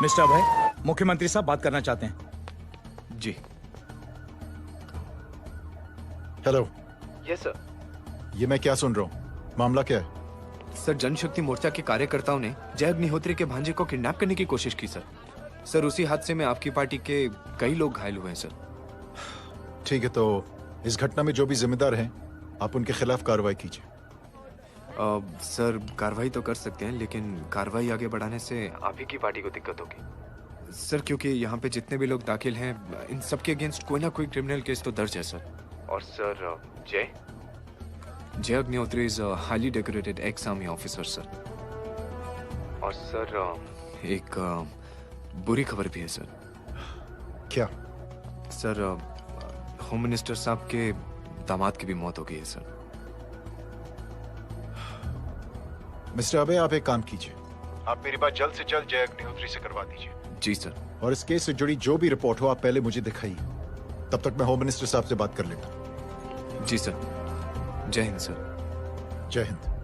मिस्टर अभय, मुख्यमंत्री साहब बात करना चाहते हैं। जी। हेलो। Yes sir. ये मैं क्या सुन रहा हूँ? मामला क्या है? सर, जनशक्ति मोर्चा के कार्यकर्ताओं ने जय अग्निहोत्री के भांजे को किडनैप करने की कोशिश की सर। सर, उसी हादसे में आपकी पार्टी के कई लोग घायल हुए हैं सर। ठीक है, तो इस घटना में जो भी जिम्मेदार हैं, आप उनके खिलाफ कार्रवाई कीजिए। सर, कार्रवाई तो कर सकते हैं, लेकिन कार्रवाई आगे बढ़ाने से आप ही की पार्टी को दिक्कत होगी सर, क्योंकि यहाँ पे जितने भी लोग दाखिल हैं, इन सबके अगेंस्ट कोई ना कोई क्रिमिनल केस तो दर्ज है सर। और सर, जय Agnihotri is highly decorated ex army officer sir. और सर, एक बुरी खबर भी है सर। क्या? सर, होम मिनिस्टर साहब के दामाद की भी मौत हो गई है सर। मिस्टर अबे, आप एक काम कीजिए, आप मेरी बात जल्द से जल्द जय अग्निहोत्री से करवा दीजिए। जी सर। और इस केस से जुड़ी जो भी रिपोर्ट हो, आप पहले मुझे दिखाइए। तब तक मैं होम मिनिस्टर साहब से बात कर लेता। जी सर। जय हिंद सर। जय हिंद।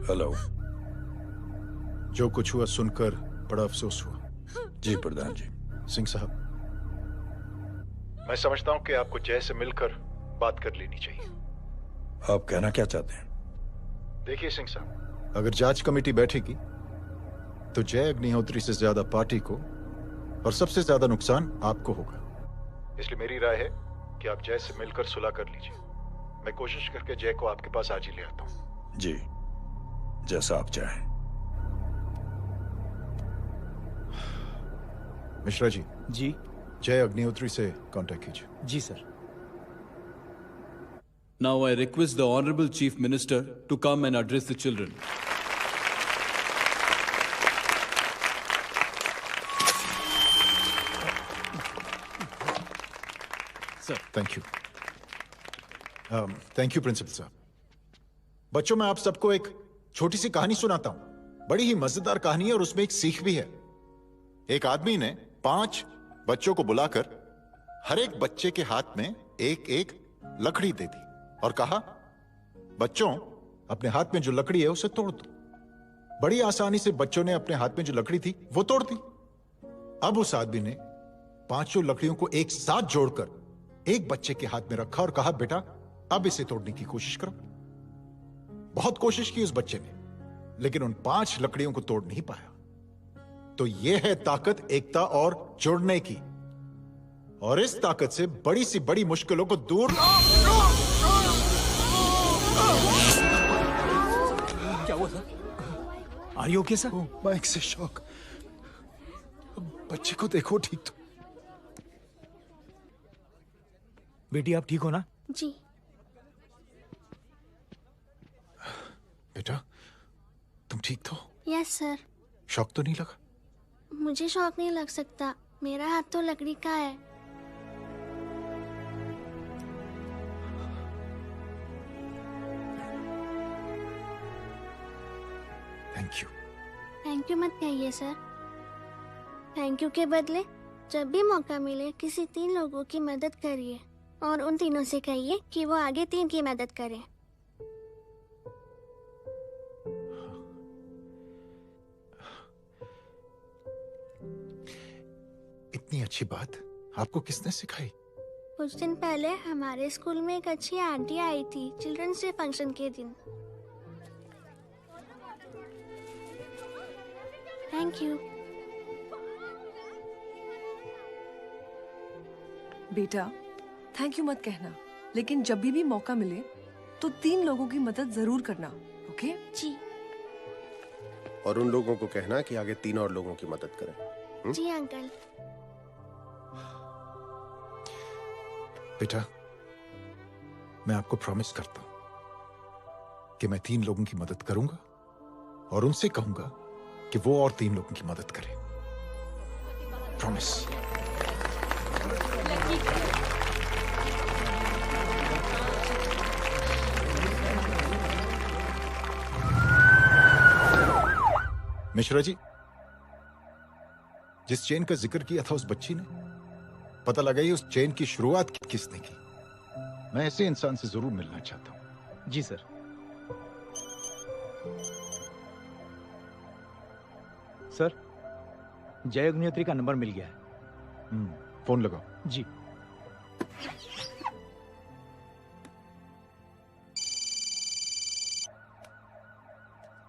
हेलो। जो कुछ हुआ सुनकर बड़ा अफसोस हुआ। जी प्रधान जी। सिंह साहब, मैं समझता हूं कि आपको जय से मिलकर बात कर लेनी चाहिए। आप कहना क्या चाहते हैं? देखिए सिंह साहब, अगर जांच कमेटी बैठेगी तो जय अग्निहोत्री से ज्यादा पार्टी को और सबसे ज्यादा नुकसान आपको होगा। इसलिए मेरी राय है कि आप जय से मिलकर सुलह कर लीजिए। मैं कोशिश करके जय को आपके पास आज ही ले आता हूँ। जी, जैसा आप चाहें। मिश्रा जी। जी। जय अग्निहोत्री से कांटेक्ट कीजिए। जी sir. Now I request the Honorable Chief Minister to come and address the children. Sir, thank you. Thank you principal साहब। बच्चों, मैं आप सबको एक छोटी सी कहानी सुनाता हूं। बड़ी ही मजेदार कहानी है और उसमें एक सीख भी है। एक आदमी ने 5 बच्चों को बुलाकर हर एक बच्चे के हाथ में एक एक लकड़ी दे दी और कहा, बच्चों, अपने हाथ में जो लकड़ी है उसे तोड़ दो। बड़ी आसानी से बच्चों ने अपने हाथ में जो लकड़ी थी वो तोड़ दी। अब उस आदमी ने 5 लकड़ियों को एक साथ जोड़कर एक बच्चे के हाथ में रखा और कहा, बेटा, अब इसे तोड़ने की कोशिश करो। बहुत कोशिश की उस बच्चे ने, लेकिन उन 5 लकड़ियों को तोड़ नहीं पाया। तो यह है ताकत एकता और जोड़ने की। और इस ताकत से बड़ी सी बड़ी मुश्किलों को दूर। क्या हुआ sir? Are you okay sir? Mic से शॉक। बच्चे को देखो ठीक तो। बेटी, आप ठीक हो ना? जी। बेटा, तुम ठीक तो? Yes sir. शॉक तो नहीं लगा? मुझे शौक नहीं लग सकता, मेरा हाथ तो लकड़ी का है। Thank you. थैंक यू मत कहिए सर। थैंक यू के बदले जब भी मौका मिले किसी 3 लोगों की मदद करिए और उन तीनों से कहिए कि वो आगे 3 की मदद करें। इतनी अच्छी बात आपको किसने सिखाई? कुछ दिन पहले हमारे स्कूल में एक अच्छी आंटी आई थी चिल्ड्रंस डे फंक्शन के दिन। Thank you. बेटा, थैंक यू मत कहना, लेकिन जब भी मौका मिले तो 3 लोगों की मदद जरूर करना, ओके? जी। और उन लोगों को कहना कि आगे 3 और लोगों की मदद करें। जी अंकल। बेटा, मैं आपको प्रॉमिस करता हूं कि मैं 3 लोगों की मदद करूंगा और उनसे कहूंगा कि वो और 3 लोगों की मदद करें। प्रॉमिस। मिश्रा जी, जिस चेन का जिक्र किया था उस बच्ची ने, पता लगा उस चेन की शुरुआत किसने की। मैं ऐसे इंसान से जरूर मिलना चाहता हूं। जी सर। सर, जय अग्निहोत्री का नंबर मिल गया है। फोन लगाओ। जी।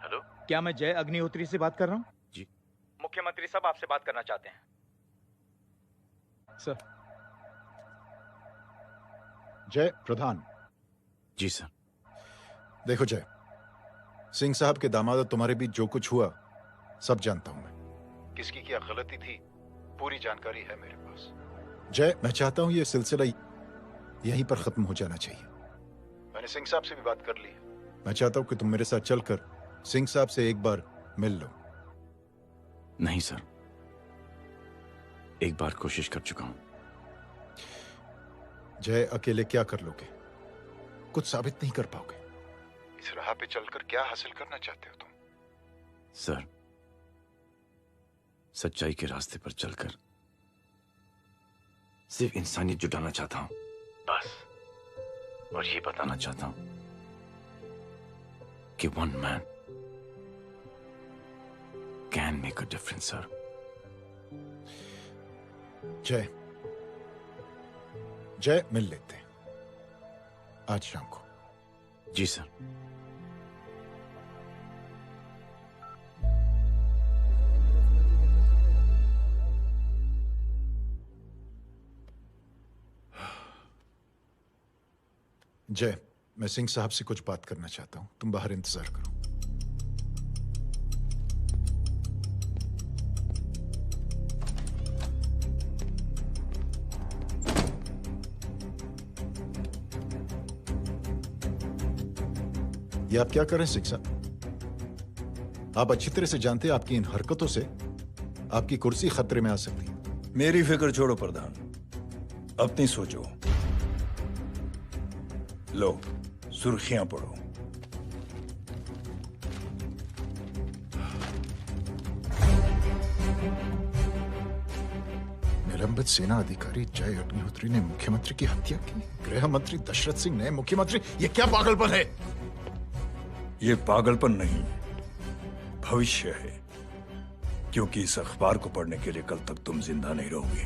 हेलो, क्या मैं जय अग्निहोत्री से बात कर रहा हूँ? जी। मुख्यमंत्री साहब आपसे बात करना चाहते हैं। सर। जय प्रधान। जी सर। देखो जय, सिंह साहब के दामाद तुम्हारे बीच जो कुछ हुआ सब जानता हूं मैं। किसकी क्या गलती थी पूरी जानकारी है मेरे पास। जय, मैं चाहता हूं ये सिलसिला यहीं पर खत्म हो जाना चाहिए। मैंने सिंह साहब से भी बात कर ली है। मैं चाहता हूं कि तुम मेरे साथ चलकर सिंह साहब से एक बार मिल लो। नहीं सर, एक बार कोशिश कर चुका हूं। जय, अकेले क्या कर लोगे? कुछ साबित नहीं कर पाओगे। इस राह पे चलकर क्या हासिल करना चाहते हो तुम? सर, सच्चाई के रास्ते पर चलकर सिर्फ इंसानियत जुटाना चाहता हूं, बस। और ये बताना चाहता हूं कि one man can make a difference sir. जय, जय, मिल लेते हैं आज शाम को। जी सर। जय, मैं सिंह साहब से कुछ बात करना चाहता हूं। तुम बाहर इंतजार करो। ये आप क्या कर रहे हैं सिंह साहब? आप अच्छी तरह से जानते हैं आपकी इन हरकतों से आपकी कुर्सी खतरे में आ सकती है। मेरी फिक्र छोड़ो प्रधान, अपनी सोचो। लो सुर्खियां पढ़ो। निलंबित सेना अधिकारी जय अग्निहोत्री ने मुख्यमंत्री की हत्या की। गृह मंत्री दशरथ सिंह ने मुख्यमंत्री, ये क्या पागलपन है? ये पागलपन नहीं, भविष्य है, क्योंकि इस अखबार को पढ़ने के लिए कल तक तुम जिंदा नहीं रहोगे।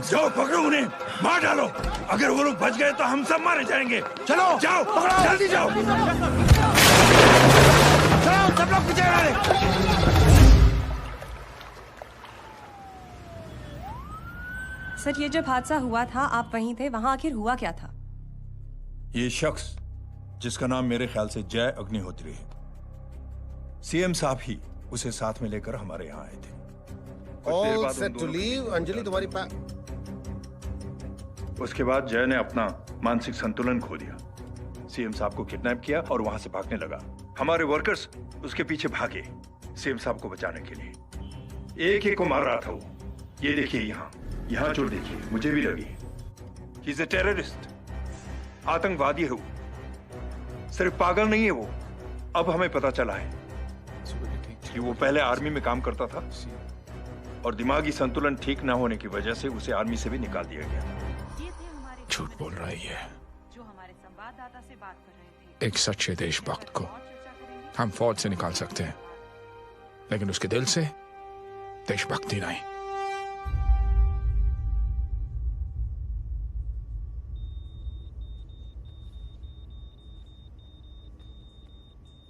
जाओ पकड़ो उन्हें, मार डालो। अगर वो लोग बच गए तो हम सब मारे जाएंगे। चलो जाओ, पकड़ो, जल्दी जाओ। चलो सब लोग पीछे आ रहे। सर, ये जब हादसा हुआ था आप वहीं थे, वहां आखिर हुआ क्या था? ये शख्स जिसका नाम मेरे ख्याल से जय अग्निहोत्री है, सीएम साहब ही उसे साथ में लेकर हमारे यहाँ आए थे। All set to leave, Anjali तुम्हारी उसके बाद जय ने अपना मानसिक संतुलन खो दिया, सीएम साहब को किडनैप किया और वहां से भागने लगा। हमारे वर्कर्स उसके पीछे भागे सीएम साहब को बचाने के लिए। एक एक को मार रहा था वो। ये देखिए यहाँ चोट देखिए, मुझे भी लगी। ही इज ए टेररिस्ट, आतंकवादी है वो, सिर्फ पागल नहीं है वो। अब हमें पता चला है कि वो पहले आर्मी में काम करता था और दिमागी संतुलन ठीक ना होने की वजह से उसे आर्मी से भी निकाल दिया गया। झूठ बोल रही है। एक सच्चे देशभक्त को हम फौज से निकाल सकते हैं, लेकिन उसके दिल से देशभक्ति नहीं।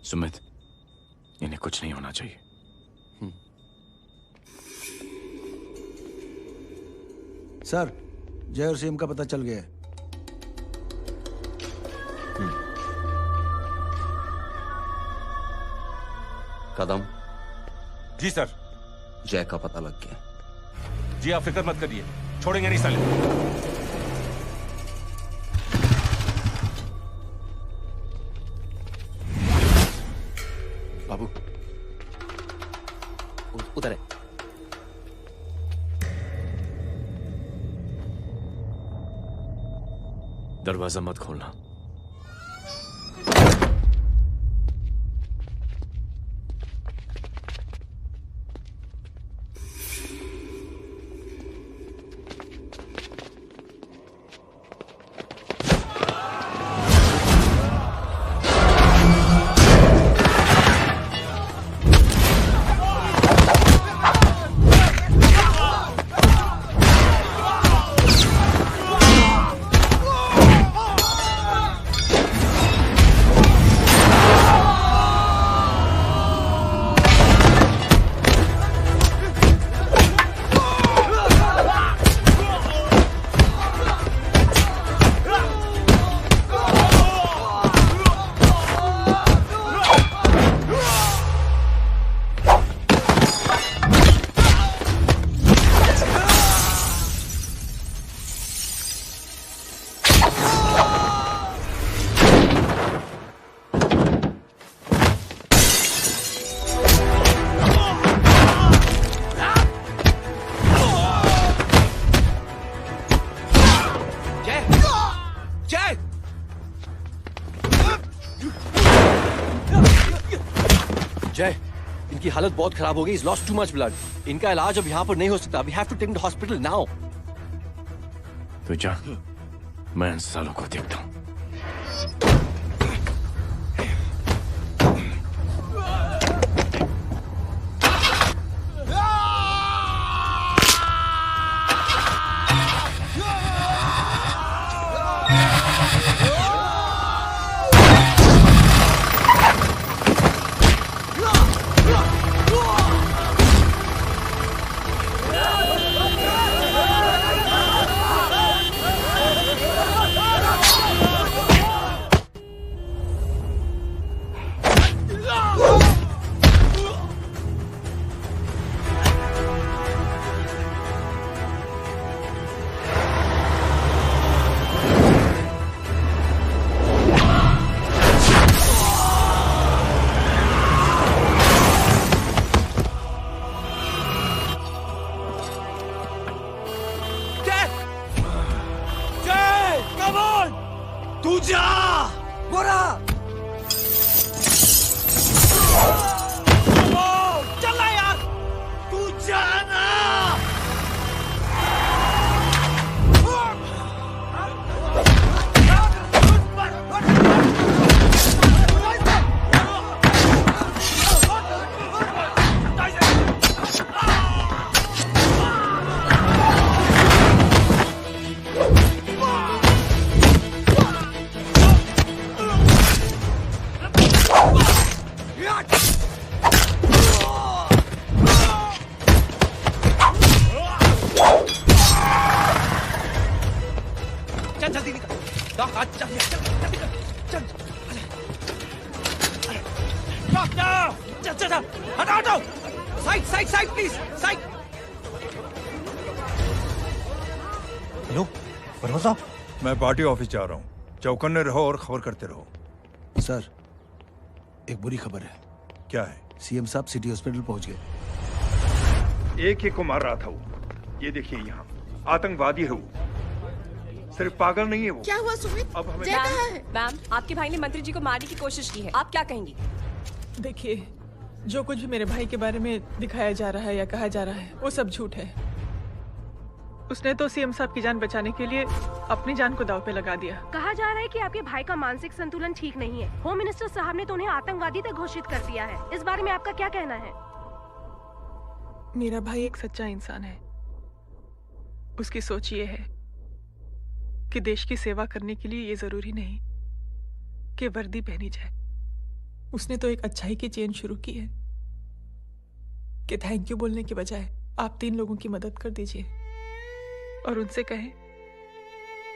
सुमित, इन्हें कुछ नहीं होना चाहिए। सर, जय और सीएम का पता चल गया है। कदम। जी सर। जय का पता लग गया। जी आप फिक्र मत करिए, छोड़ेंगे नहीं साले। बाबू उधर है। दरवाजा मत खोलना। जय, इनकी हालत बहुत खराब हो गई। He's lost too much blood. इनका इलाज अब यहाँ पर नहीं हो सकता। We have to take him to hospital now. तो जा, मैं इन सालों को देखता हूँ। मैं पार्टी ऑफिस जा रहा हूँ। चौकन्ने रहो और खबर करते रहो। सर, एक बुरी खबर है। क्या है? सीएम साहब सिटी हॉस्पिटल पहुंच गए। एक को मार रहा था वो। ये देखिए यहाँ आतंकवादी है वो। सिर्फ पागल नहीं है वो। क्या हुआ सुमित? अब हमें मैम, आपके भाई ने मंत्री जी को मारने की कोशिश की है। आप क्या कहेंगी? देखिए, जो कुछ भी मेरे भाई के बारे में दिखाया जा रहा है या कहा जा रहा है वो सब झूठ है। उसने तो सीएम साहब की जान बचाने के लिए अपनी जान को दांव पे लगा दिया। कहा जा रहा है कि आपके भाई का मानसिक संतुलन ठीक नहीं है। होम मिनिस्टर साहब ने तो उन्हें आतंकवादी तक घोषित कर दिया है। इस बारे में आपका क्या कहना है? मेरा भाई एक सच्चा इंसान है। उसकी सोच ये है कि देश की सेवा करने के लिए ये जरूरी नहीं कि वर्दी पहनी जाए। उसने तो एक अच्छाई की चेन शुरू की है कि थैंक यू बोलने के बजाय आप 3 लोगों की मदद कर दीजिए और उनसे कहें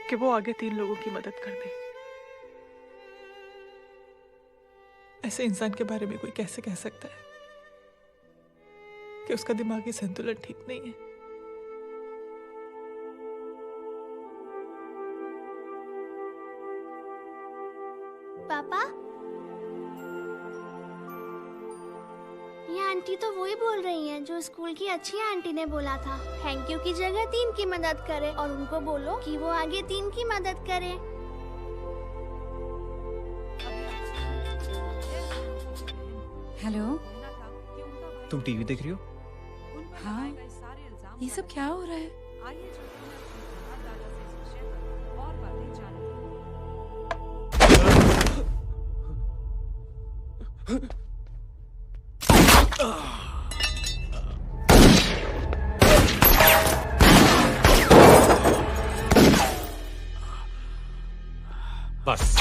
कि वो आगे 3 लोगों की मदद कर दे। ऐसे इंसान के बारे में कोई कैसे कह सकता है कि उसका दिमागी संतुलन ठीक नहीं है? पापा, ये आंटी तो वही बोल रही हैं जो स्कूल की अच्छी आंटी ने बोला था। थैंक यू की जगह 3 की मदद करे और उनको बोलो कि वो आगे 3 की मदद करे। हेलो, तुम टीवी देख रही हो? हाँ, ये सब क्या हो रहा है? बस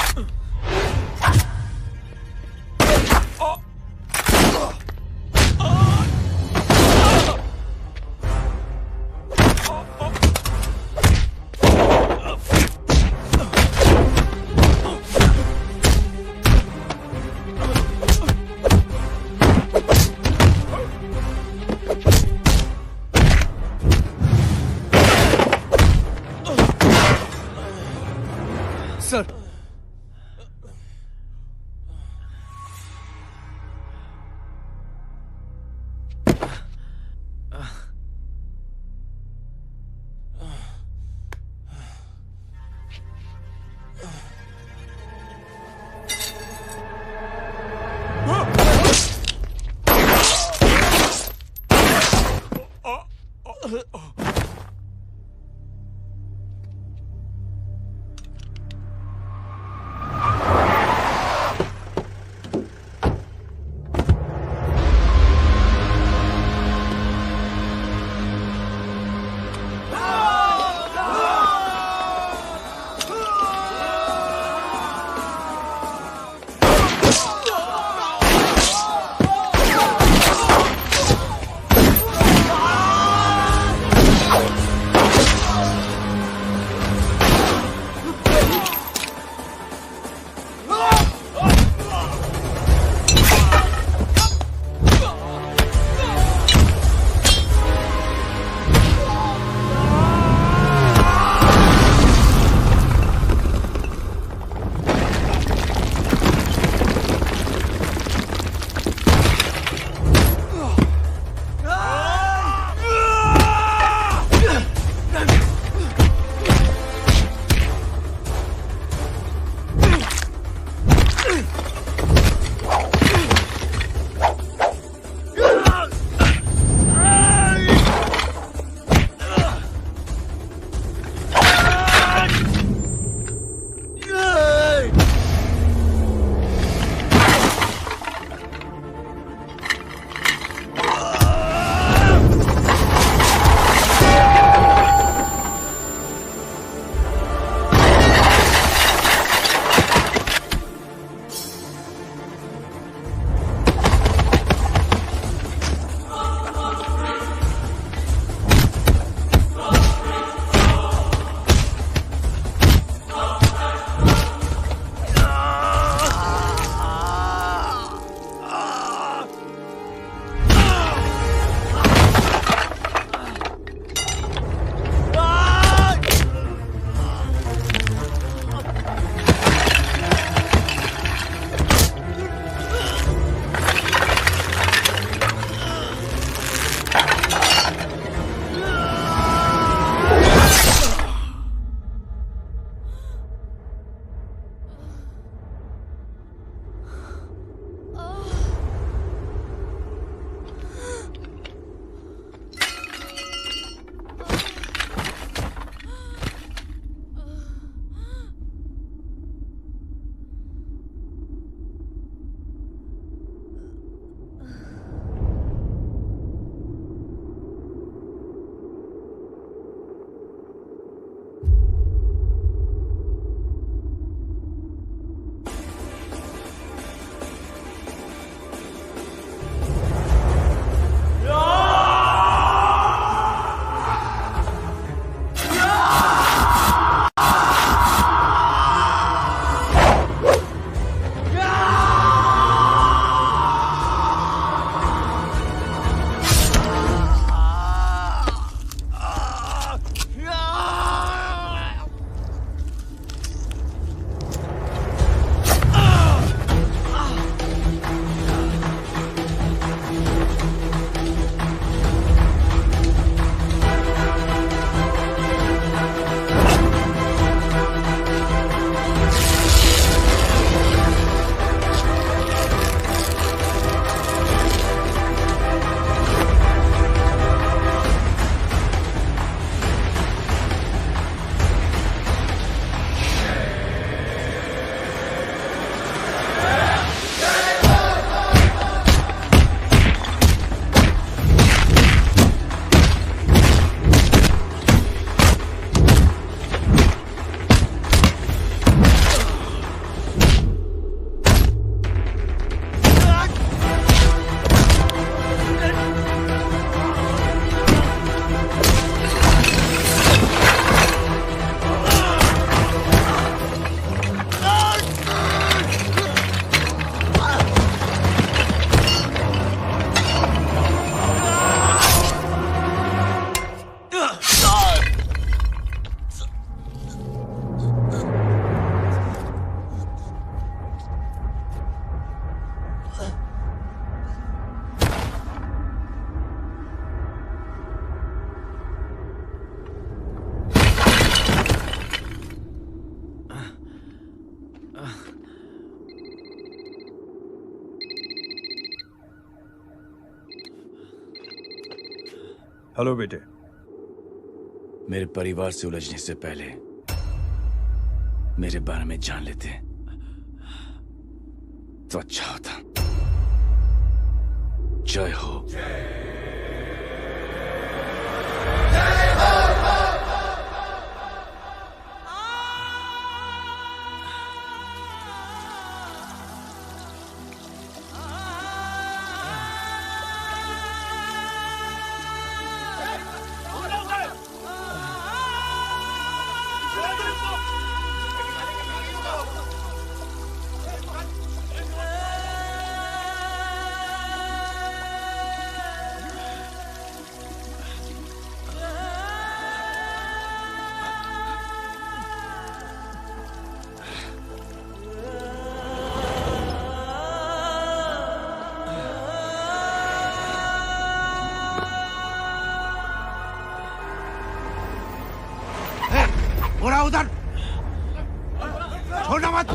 हेलो बेटे। मेरे परिवार से उलझने से पहले मेरे बारे में जान लेते तो अच्छा होता। जय हो।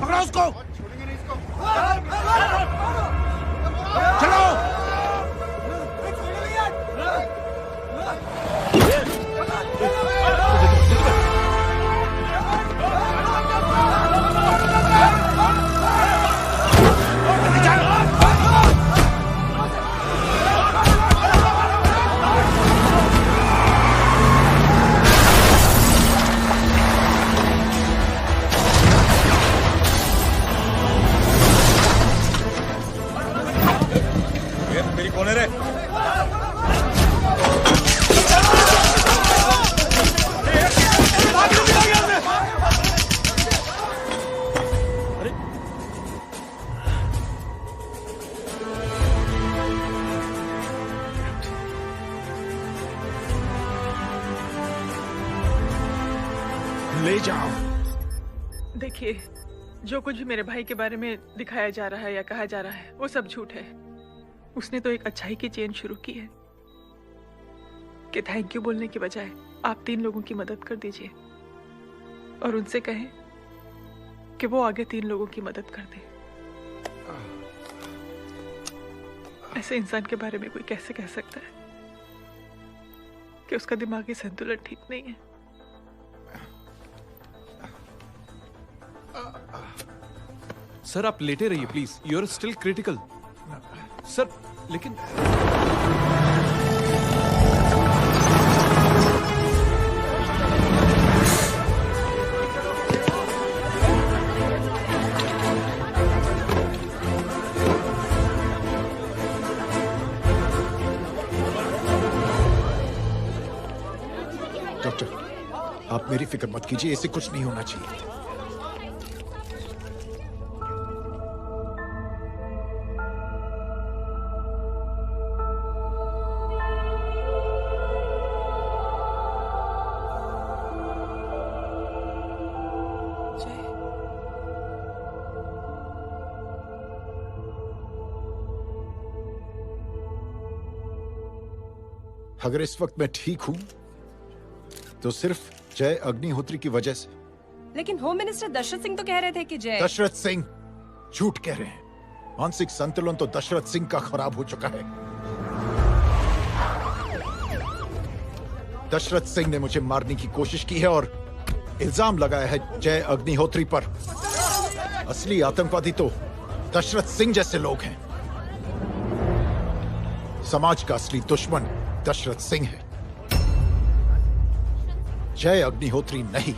पकड़ो उसको। चलो। मेरी कौन है रे? ले जाओ। देखिए, जो कुछ भी मेरे भाई के बारे में दिखाया जा रहा है या कहा जा रहा है वो सब झूठ है। उसने तो एक अच्छाई की चेन शुरू की है कि थैंक यू बोलने के बजाय आप 3 लोगों की मदद कर दीजिए और उनसे कहें कि वो आगे 3 लोगों की मदद कर दे। ऐसे इंसान के बारे में कोई कैसे कह सकता है कि उसका दिमागी संतुलन ठीक नहीं है? सर आप लेटे रहिए please, you are still critical. Sir लेकिन डॉक्टर, आप मेरी फिक्र मत कीजिए, इससे कुछ नहीं होना चाहिए। अगर इस वक्त मैं ठीक हूं तो सिर्फ जय अग्निहोत्री की वजह से। लेकिन होम मिनिस्टर दशरथ सिंह तो कह रहे थे कि जय। दशरथ सिंह झूठ कह रहे हैं। मानसिक संतुलन तो दशरथ सिंह का खराब हो चुका है। दशरथ सिंह ने मुझे मारने की कोशिश की है और इल्जाम लगाया है जय अग्निहोत्री पर। असली आतंकवादी तो दशरथ सिंह जैसे लोग हैं। समाज का असली दुश्मन दशरथ सिंह है, जय अग्निहोत्री नहीं।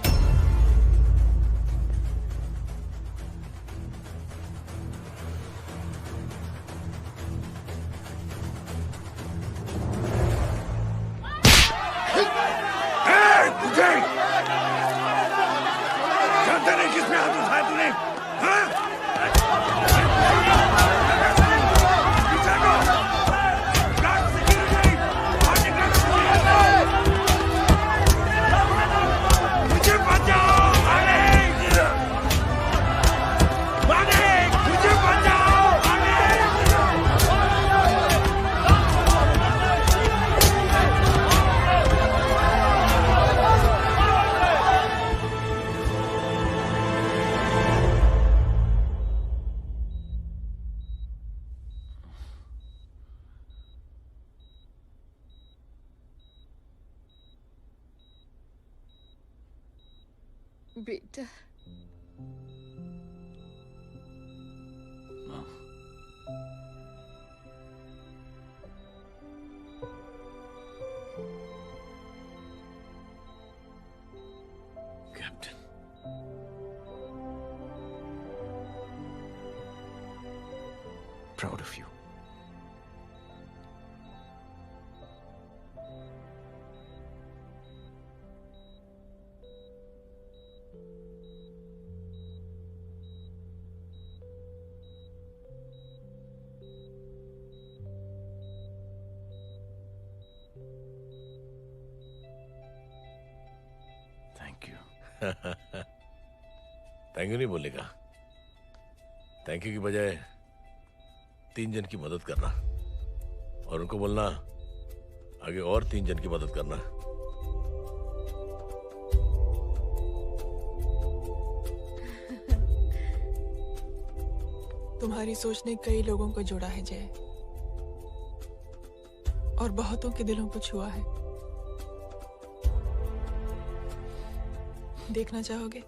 जानते नहीं किस पे हाथ उठाया तूने? बेटा, captain, proud of you. Thank you नहीं बोलेगा। थैंक यू की बजाय 3 जन की मदद करना और उनको बोलना आगे और 3 जन की मदद करना। तुम्हारी सोच ने कई लोगों को जोड़ा है जय, और बहुतों के दिलों को छुआ है। देखना चाहोगे?